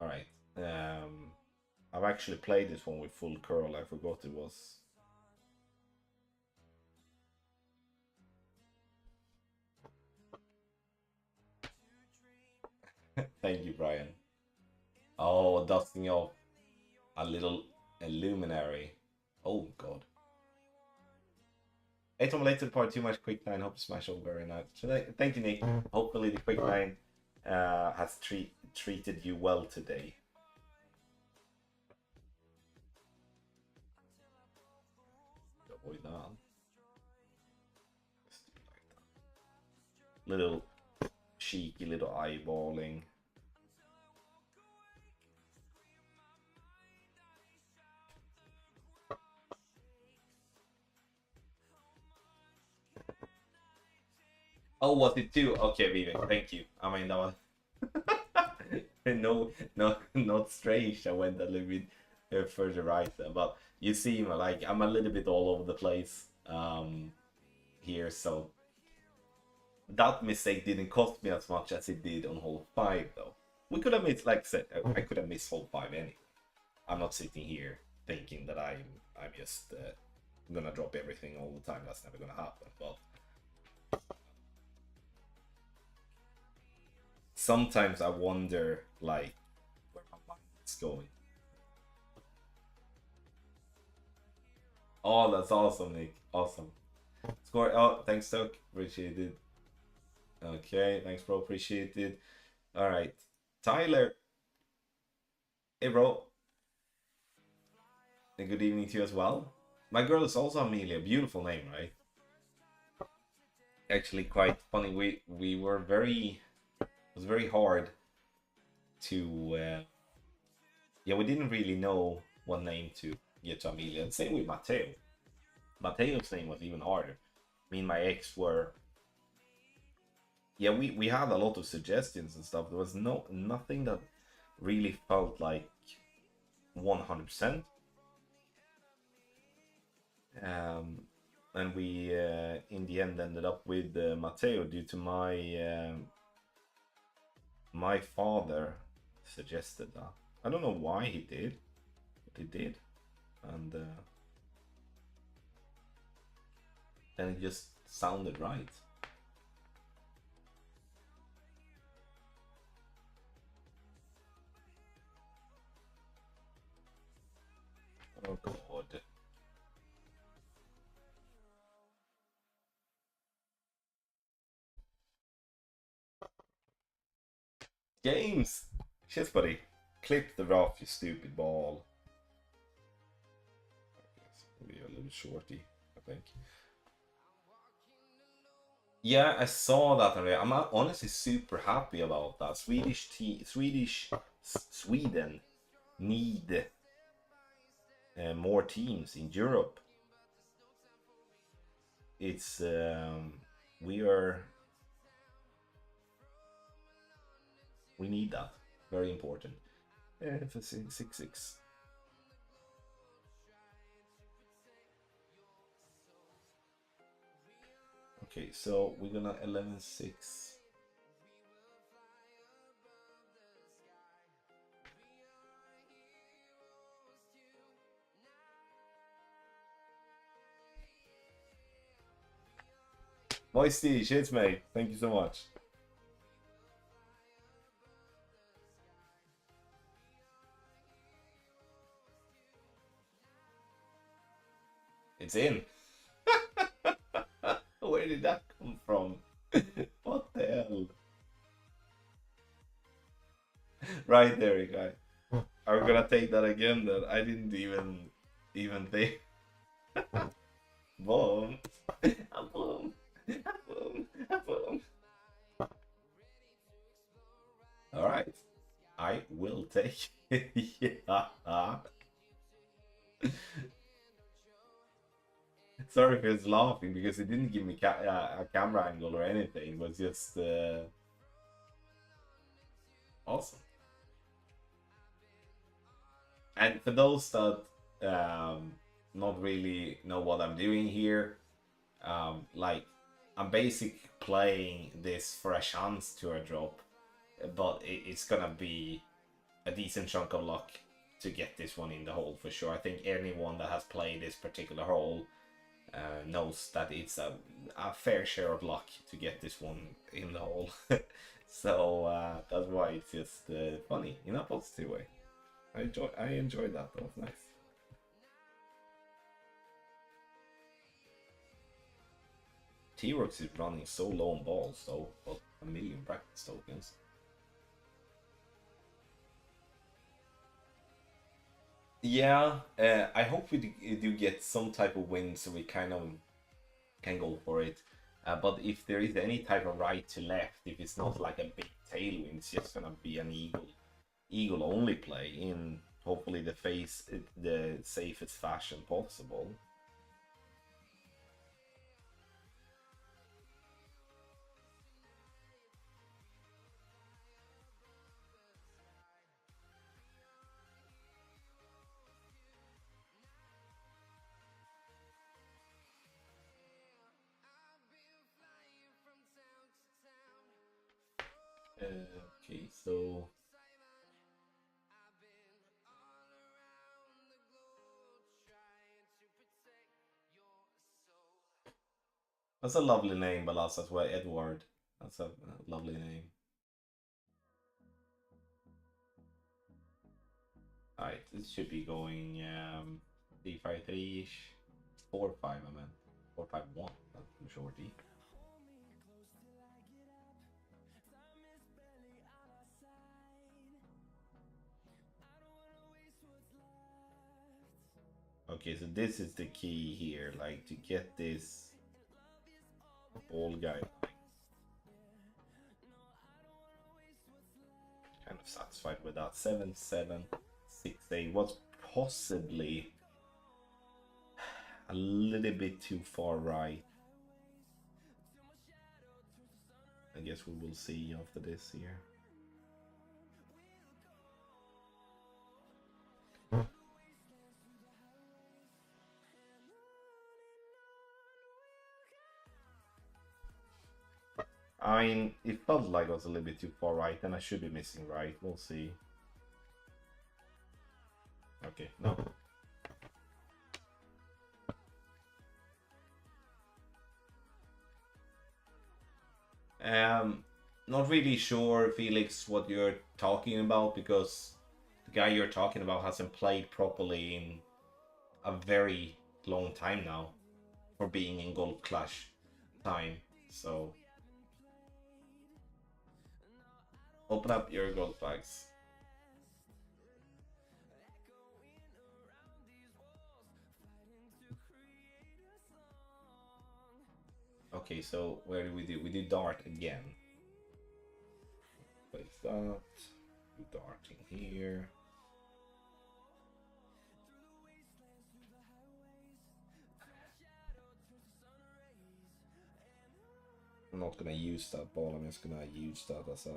All right. I've actually played this one with full curl. I forgot it was. Thank you, Brian. Oh, dusting off a little luminary. Oh God. 8 on late to the party. Too much quick nine. Hope to smash over very nice. Thank you, Nick. Hopefully the quick nine has treated you well today. Avoid that. Little cheeky little eyeballing. Oh, was it two? Okay, Vivek, thank you. I mean, that was no, not strange. I went a little bit further right there, but you see, like I'm a little bit all over the place here, so that mistake didn't cost me as much as it did on hole 5, though. We could have missed, like I said, I could have missed hole 5 anyway. I'm not sitting here thinking that I'm just gonna drop everything all the time. That's never gonna happen, but sometimes I wonder, like, where my mind is going. Oh, that's awesome, Nick. Awesome. Score. Oh, thanks, Doc. Appreciate it. Okay, thanks, bro. Appreciate it. All right, Tyler. Hey, bro. And good evening to you as well. My girl is also Amelia. Beautiful name, right? Actually, quite funny. We were very. It was very hard to. Yeah, we didn't really know what name to get to Amelia. And same with Matteo. Matteo's name was even harder. Me and my ex were. Yeah, we had a lot of suggestions and stuff. There was nothing that really felt like 100%. And we in the end ended up with Matteo due to my father suggested that. I don't know why he did, but he did, and then it just sounded right. Oh God. James! Shit, buddy. Clip the rough, you stupid ball. Maybe a little shorty, I think. Yeah, I saw that already. I'm honestly super happy about that. Sweden need more teams in Europe. It's we need that. Very important. It's a 6-6. Okay, so we're gonna 11-6. Moisty, shits, mate. Thank you so much. It's in. Where did that come from? What the hell? Right there, you guys. Are we gonna take that again? Then I didn't even think. Boom. Boom. Boom. Boom. All right. I will take it. Yeah. Sorry for his laughing because it didn't give me a camera angle or anything. It was just awesome. And for those that not really know what I'm doing here, like I'm basically playing this for a chance to a drop, but it's gonna be a decent chunk of luck to get this one in the hole for sure. I think anyone that has played this particular hole knows that it's a fair share of luck to get this one in the hole. So that's why it's just funny in a positive way. I enjoyed that. That was nice. T-Rex is running so low on balls though, but 1,000,000 practice tokens. Yeah, I hope we do get some type of win so we kind of can go for it. But if there is any type of right to left, if it's not like a big tailwind, it's just gonna be an eagle only play in hopefully the safest fashion possible. Okay, so that's a lovely name, Balas, as well, Edward. That's a lovely name. Alright, this should be going 3-5-3-ish. 4-5, I meant. 4-5-1, that's for sure deep. Okay, so this is the key here, like to get this ball guy kind of satisfied with that. 7-7, 6-8 was possibly a little bit too far right. I guess we will see after this here. I mean, it felt like it was a little bit too far right, and I should be missing right. We'll see. Okay, no. Not really sure, Felix, what you're talking about, because the guy you're talking about hasn't played properly in a very long time now for being in Gold Clash time. So open up your gold bags. Okay, so where do? We do dart again. Place that. Do darting here. I'm not gonna use that ball, I'm just gonna use that as a...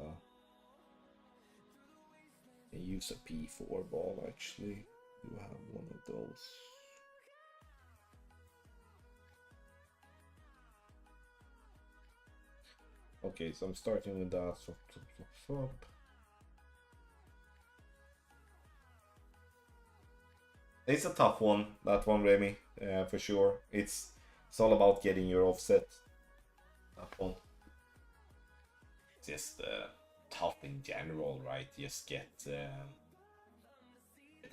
I use a P4 ball actually. You have one of those. Okay, so I'm starting with that. Swap. It's a tough one, that one, Remy, for sure. It's all about getting your offset. that one. Just tough in general, right? Just get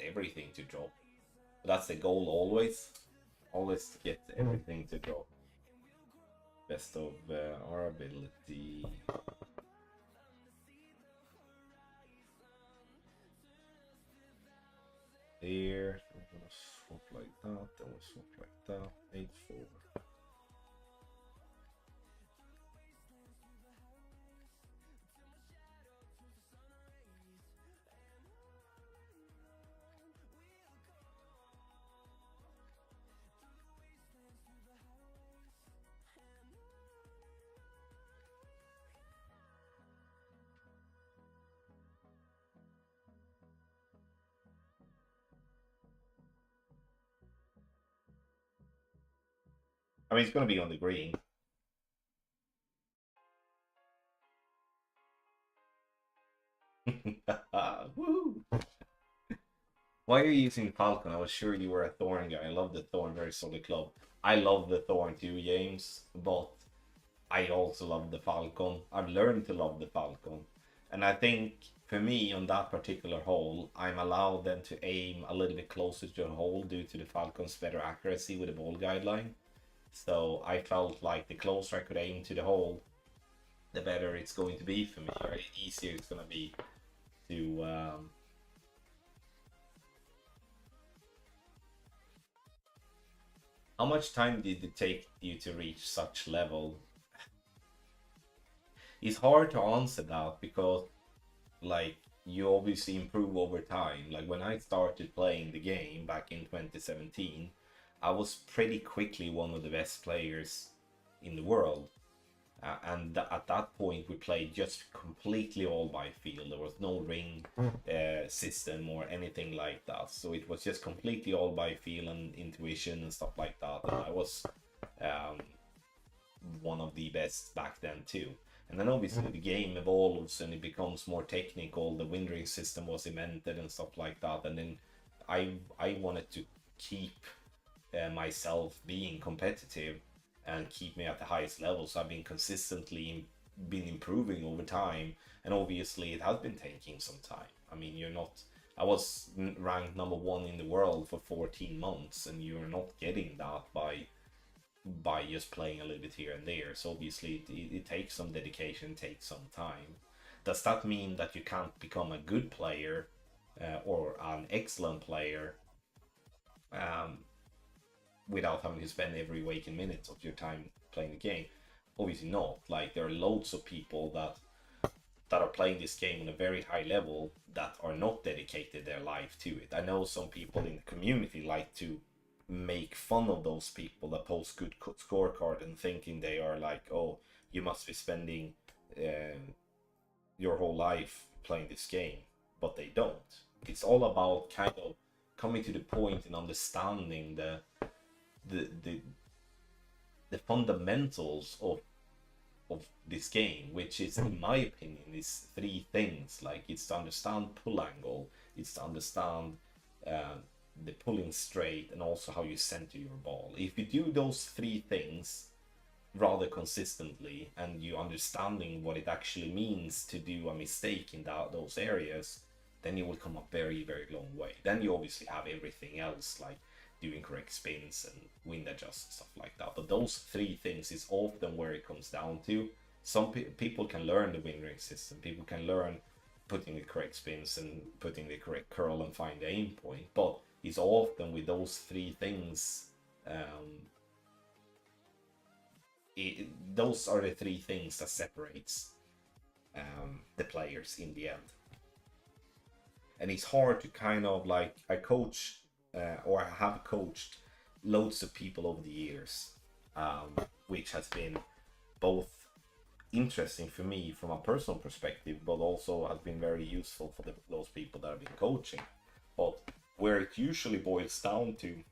everything to drop. That's the goal always. Always get everything to drop. Best of our ability. There. I'm gonna swap like that. Then we'll swap like that. 8-4. I mean, it's gonna be on the green. Woo! Why are you using Falcon? I was sure you were a Thorn guy. I love the Thorn, very solid club. I love the Thorn too, James, but I also love the Falcon. I've learned to love the Falcon. And I think for me on that particular hole, I'm allowed then to aim a little bit closer to the hole due to the Falcon's better accuracy with the ball guideline. So I felt like the closer I could aim to the hole, the better it's going to be for me, right? The easier it's going to be to how much time did it take you to reach such level? It's hard to answer that because like you obviously improve over time. Like when I started playing the game back in 2017, I was pretty quickly one of the best players in the world. And at that point, we played just completely all by feel. There was no ring system or anything like that. So it was just completely all by feel and intuition and stuff like that. And I was um, one of the best back then too. And then obviously the game evolves and it becomes more technical. The wind ring system was invented and stuff like that. And then I wanted to keep myself being competitive and keep me at the highest level. So I've been consistently been improving over time, and obviously it has been taking some time. I mean, I was ranked number 1 in the world for 14 months, and you're not getting that by just playing a little bit here and there. So obviously it takes some dedication, takes some time. Does that mean that you can't become a good player or an excellent player without having to spend every waking minute of your time playing the game? Obviously not. Like there are loads of people that are playing this game on a very high level that are not dedicated their life to it. I know some people in the community like to make fun of those people that post good scorecard and thinking they are like, oh, you must be spending your whole life playing this game, but they don't. It's all about kind of coming to the point and understanding the fundamentals of this game, which is, in my opinion, is 3 things. Like it's to understand pull angle, it's to understand the pulling straight, and also how you center your ball. If you do those 3 things rather consistently, and you understanding what it actually means to do a mistake in those areas, then you will come a very, very long way. Then you obviously have everything else, like doing correct spins and wind adjust, stuff like that. But those 3 things is often where it comes down to. Some people can learn the wind ring system, people can learn putting the correct spins and putting the correct curl and find the aim point, but it's often with those 3 things, those are the 3 things that separates the players in the end. And it's hard to kind of like, I coach or I have coached loads of people over the years, which has been both interesting for me from a personal perspective, but also has been very useful for those people that I've been coaching. But where it usually boils down to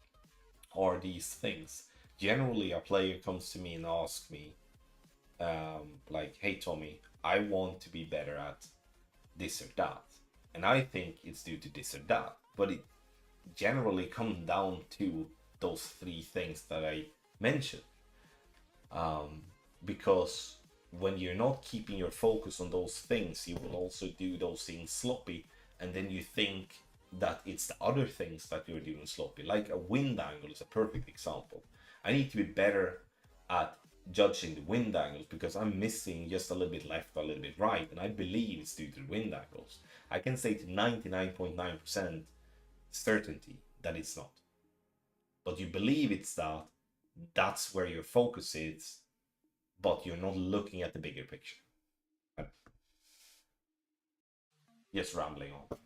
are these things. Generally, a player comes to me and asks me, like, hey Tommy, I want to be better at this or that. And I think it's due to this or that. But it generally comes down to those 3 things that I mentioned. because when you're not keeping your focus on those things, you will also do those things sloppy, and then you think that it's the other things that you're doing sloppy. Like a wind angle is a perfect example. I need to be better at judging the wind angles because I'm missing just a little bit left, a little bit right, and I believe it's due to the wind angles. I can say to 99.9% certainty that it's not. But you believe it's that, that's where your focus is, but you're not looking at the bigger picture. Just rambling on.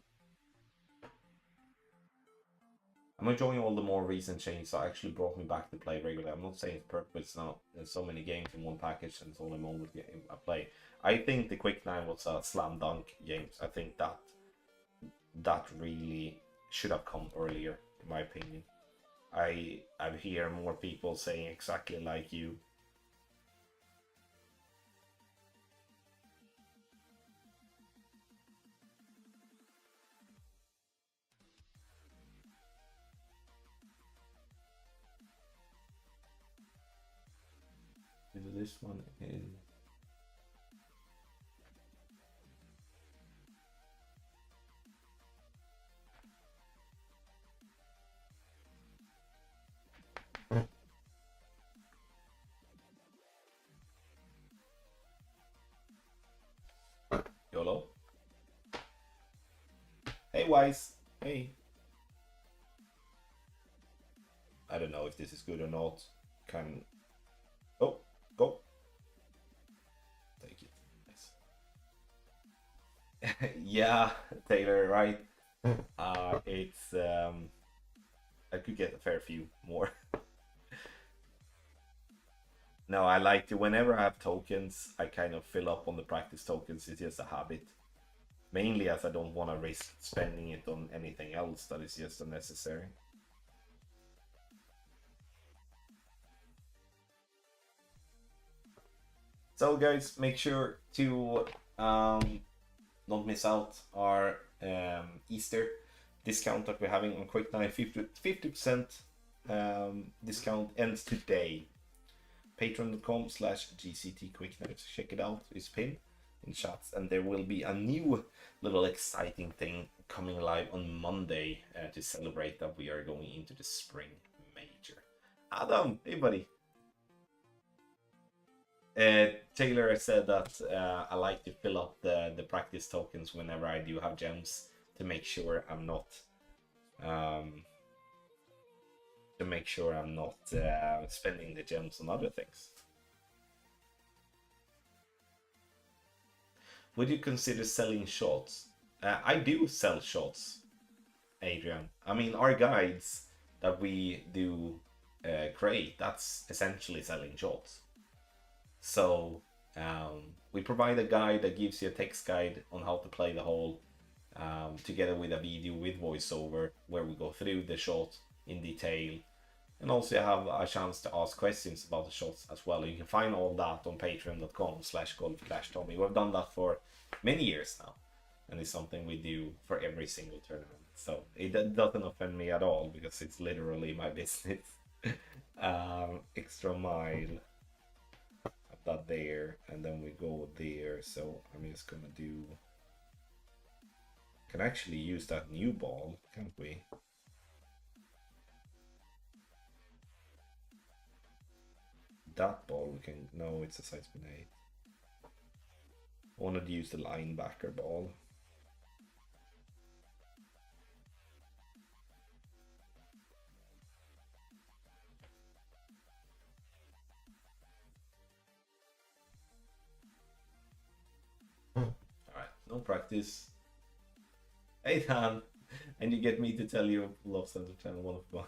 I'm enjoying all the more recent changes that actually brought me back to play regularly. I'm not saying it's perfect, but it's not. There's so many games in one package and it's only one game I play. I think the Quick 9 was a slam dunk game. I think that really should have come earlier, in my opinion. I hear more people saying exactly like you. This one is YOLO. Hey Wise. Hey. I don't know if this is good or not. Can oh go. Take it. Nice. Yeah, Taylor, right? It's I could get a fair few more. No, I like to, whenever I have tokens, I kind of fill up on the practice tokens. It's just a habit. Mainly as I don't want to risk spending it on anything else that is just unnecessary. So guys, make sure to not miss out our Easter discount that we're having on Quick 9. 50% discount ends today. Patreon.com/GCTQuickNotes. Check it out. It's pinned in chats, and there will be a new little exciting thing coming live on Monday to celebrate that we are going into the spring major. Adam, hey buddy. Taylor said that I like to fill up the practice tokens whenever I do have gems to make sure I'm not spending the gems on other things. Would you consider selling shots? I do sell shots, Adrian. I mean, our guides that we do create, that's essentially selling shots. So we provide a guide that gives you a text guide on how to play the hole, together with a video with voiceover where we go through the shot in detail, and also you have a chance to ask questions about the shots as well. You can find all that on patreon.com/golfclashtommy. We've done that for many years now, and it's something we do for every single tournament. So it doesn't offend me at all because it's literally my business. Extra mile. That there, and then we go there. So I'm just gonna do, can actually use that new ball, can't we? That ball we can, no, it's a size 8. I wanted to use the linebacker ball. Alright, no practice. Hey Dan, and you get me to tell you Love Center Channel 1 of 1.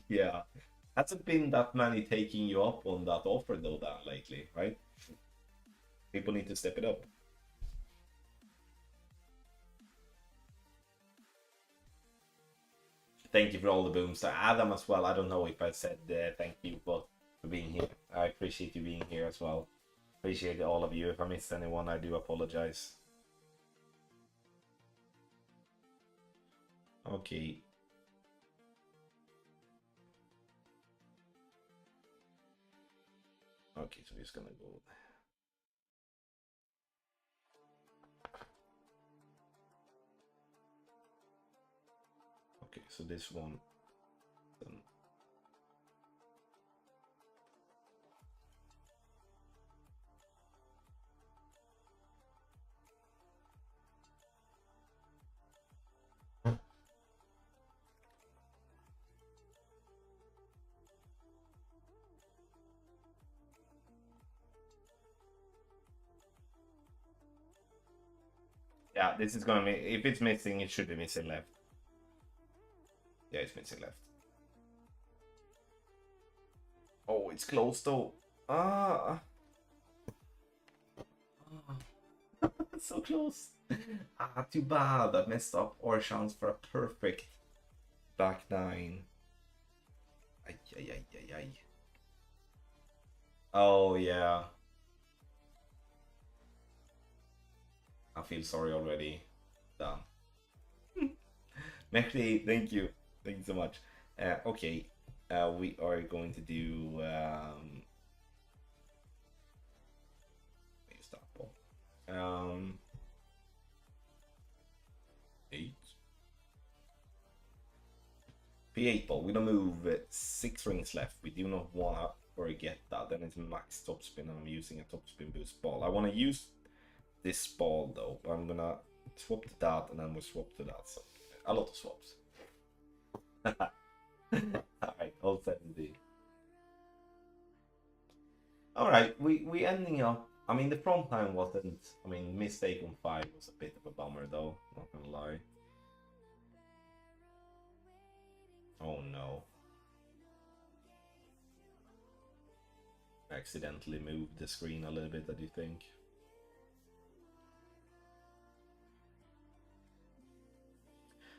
Yeah, hasn't been that many taking you up on that offer though, Dan, lately, right? People need to step it up. Thank you for all the booms. To Adam as well. I don't know if I said thank you, but for being here. I appreciate you being here as well. Appreciate all of you. If I missed anyone, I do apologize. Okay. Okay, so we're just gonna go. Okay, so this one. Then... Yeah, this is gonna be. If it's missing, it should be missing left. Yeah, it's missing left. Oh, it's close though. Ah, so close. Ah, too bad. I messed up our chance for a perfect back nine. Ay, ay, ay, ay, ay. Oh, yeah. I feel sorry already. Done. Mehdi, thank you. Thank you so much. Okay. We are going to do... stop. 8. P8 ball. We're gonna move 6 rings left. We do not wanna forget that. Then it's max topspin, and I'm using a topspin boost ball. I wanna use this ball though, but I'm gonna swap to that, and then we'll swap to that. So a lot of swaps. Alright, all 70. Alright, we ending up. I mean, the front line wasn't. I mean, mistake on 5 was a bit of a bummer though, not gonna lie. Oh no. Accidentally moved the screen a little bit, I do think.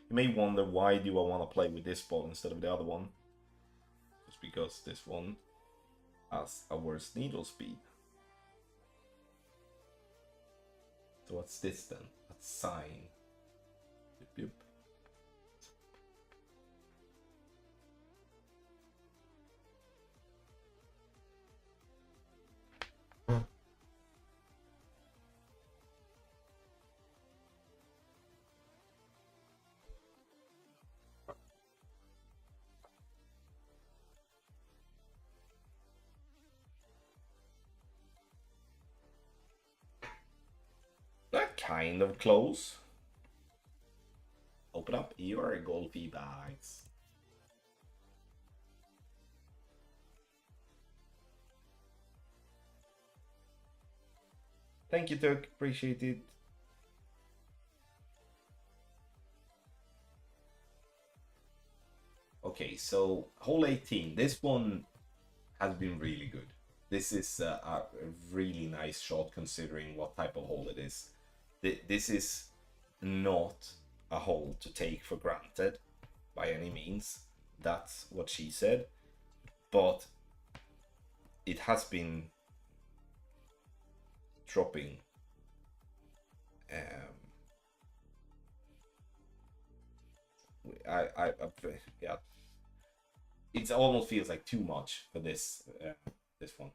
You may wonder, why do I want to play with this ball instead of the other one? Just because this one has a worse needle speed. So what's this then? That's sine. Yep, yep. That kind of close. Open up your golfy bags. Thank you, Tuk. Appreciate it. Okay, so hole 18. This one has been really good. This is a really nice shot considering what type of hole it is. This is not a hole to take for granted by any means. That's what she said. But it has been dropping. Yeah. It almost feels like too much for this one.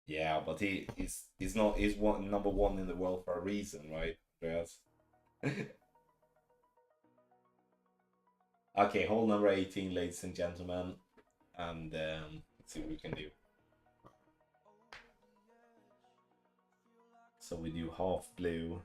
Yeah, but he's not number one in the world for a reason, right, Andreas? Okay, hole number 18, ladies and gentlemen, and let's see what we can do. So we do half blue.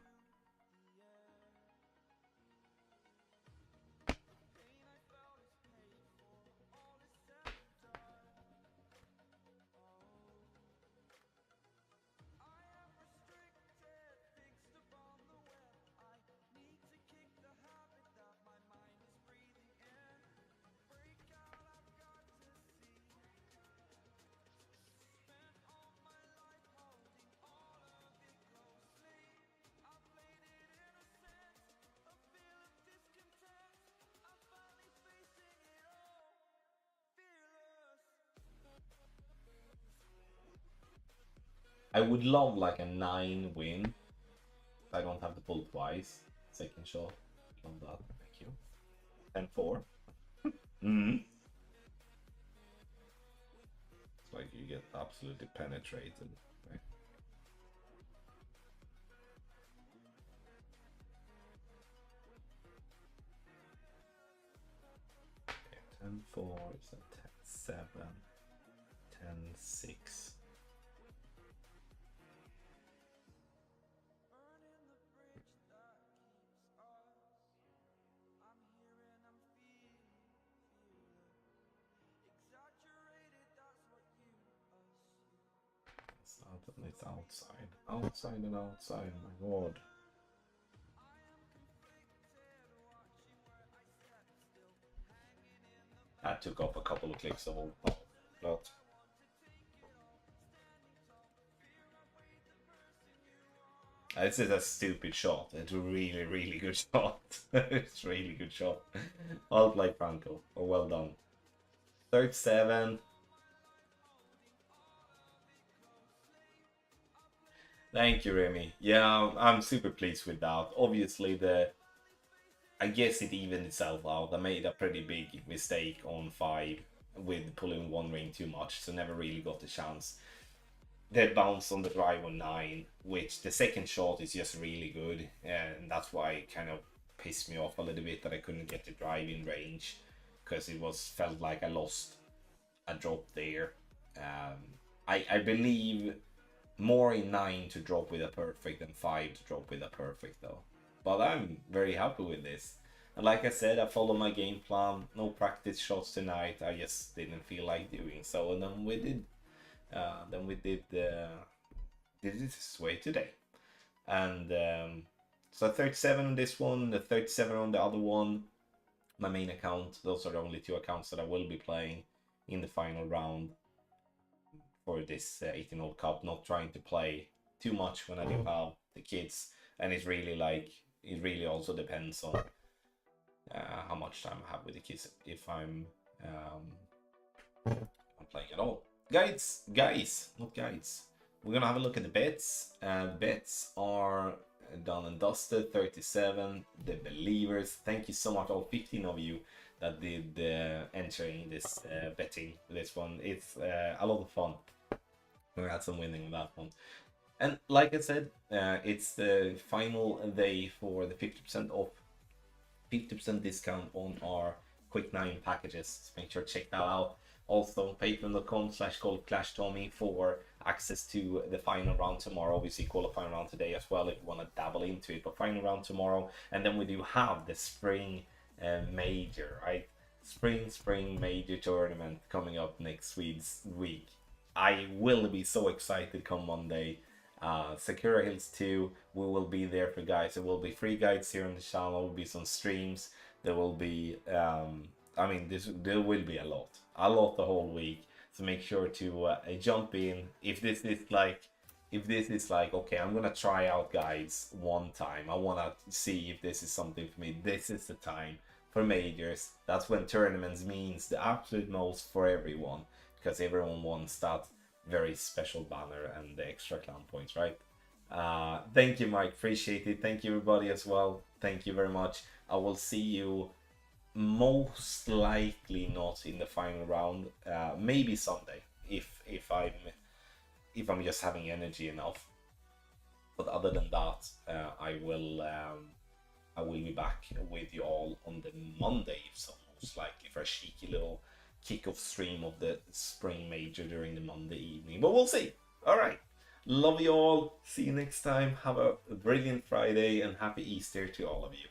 I would love like a 9 win. If I don't have to pull twice. Second shot. Love that. Thank you. 10-4. absolutely penetrated. Right? Okay, 10-4 is a 10-7, 10-6. It's outside. Outside and outside, my lord. That took off a couple of clicks of all not. This is a stupid shot. It's a really, really good shot. It's a really good shot. Well played, Franco. Oh, well done. 37. Thank you, Remy. Yeah, I'm super pleased with that. Obviously, I guess it evened itself out. I made a pretty big mistake on 5 with pulling one ring too much, so never really got the chance. That bounce on the drive on 9, which the second shot is just really good, and that's why it kind of pissed me off a little bit that I couldn't get the drive in range, because it felt like I lost a drop there. I believe more in 9 to drop with a perfect than 5 to drop with a perfect though. But I'm very happy with this. And like I said, I follow my game plan. No practice shots tonight. I just didn't feel like doing so, and then we did. Did it this way today. And so 37 on this one, the 37 on the other one. My main account. Those are the only 2 accounts that I will be playing in the final round for this 18-hole cup. Not trying to play too much when I do have the kids, and it's really like it really also depends on how much time I have with the kids if I'm playing at all. Guys, not guides. We're gonna have a look at the bets. The bets are done and dusted. 37. The believers. Thank you so much, all 15 of you that did entering this betting. This one, it's a lot of fun. We had some winning on that one. And like I said, it's the final day for the 50% off, 50% discount on our Quick 9 packages. So make sure to check that out. Also, patreon.com/ColdClashTommy for access to the final round tomorrow. Obviously, qualifying round today as well if you want to dabble into it. But final round tomorrow. And then we do have the spring major, right? Spring major tournament coming up next week. I will be so excited come Monday. Sakura Hills 2, we will be there for guys. There will be free guides here on the channel. There will be some streams. There will be there will be a lot the whole week, so make sure to jump in. If this is like okay, I'm gonna try out guides one time, I want to see if this is something for me, this is the time for majors. That's when tournaments means the absolute most for everyone, because everyone wants that very special banner and the extra clan points, right? Thank you, Mike, appreciate it. Thank you, everybody, as well. Thank you very much. I will see you most likely not in the final round, maybe Sunday if I'm just having energy enough. But other than that, I will be back with you all on the Monday, so most likely for a cheeky little kickoff stream of the spring major during the Monday evening. But we'll see. All right, love you all. See you next time. Have a brilliant Friday and happy Easter to all of you.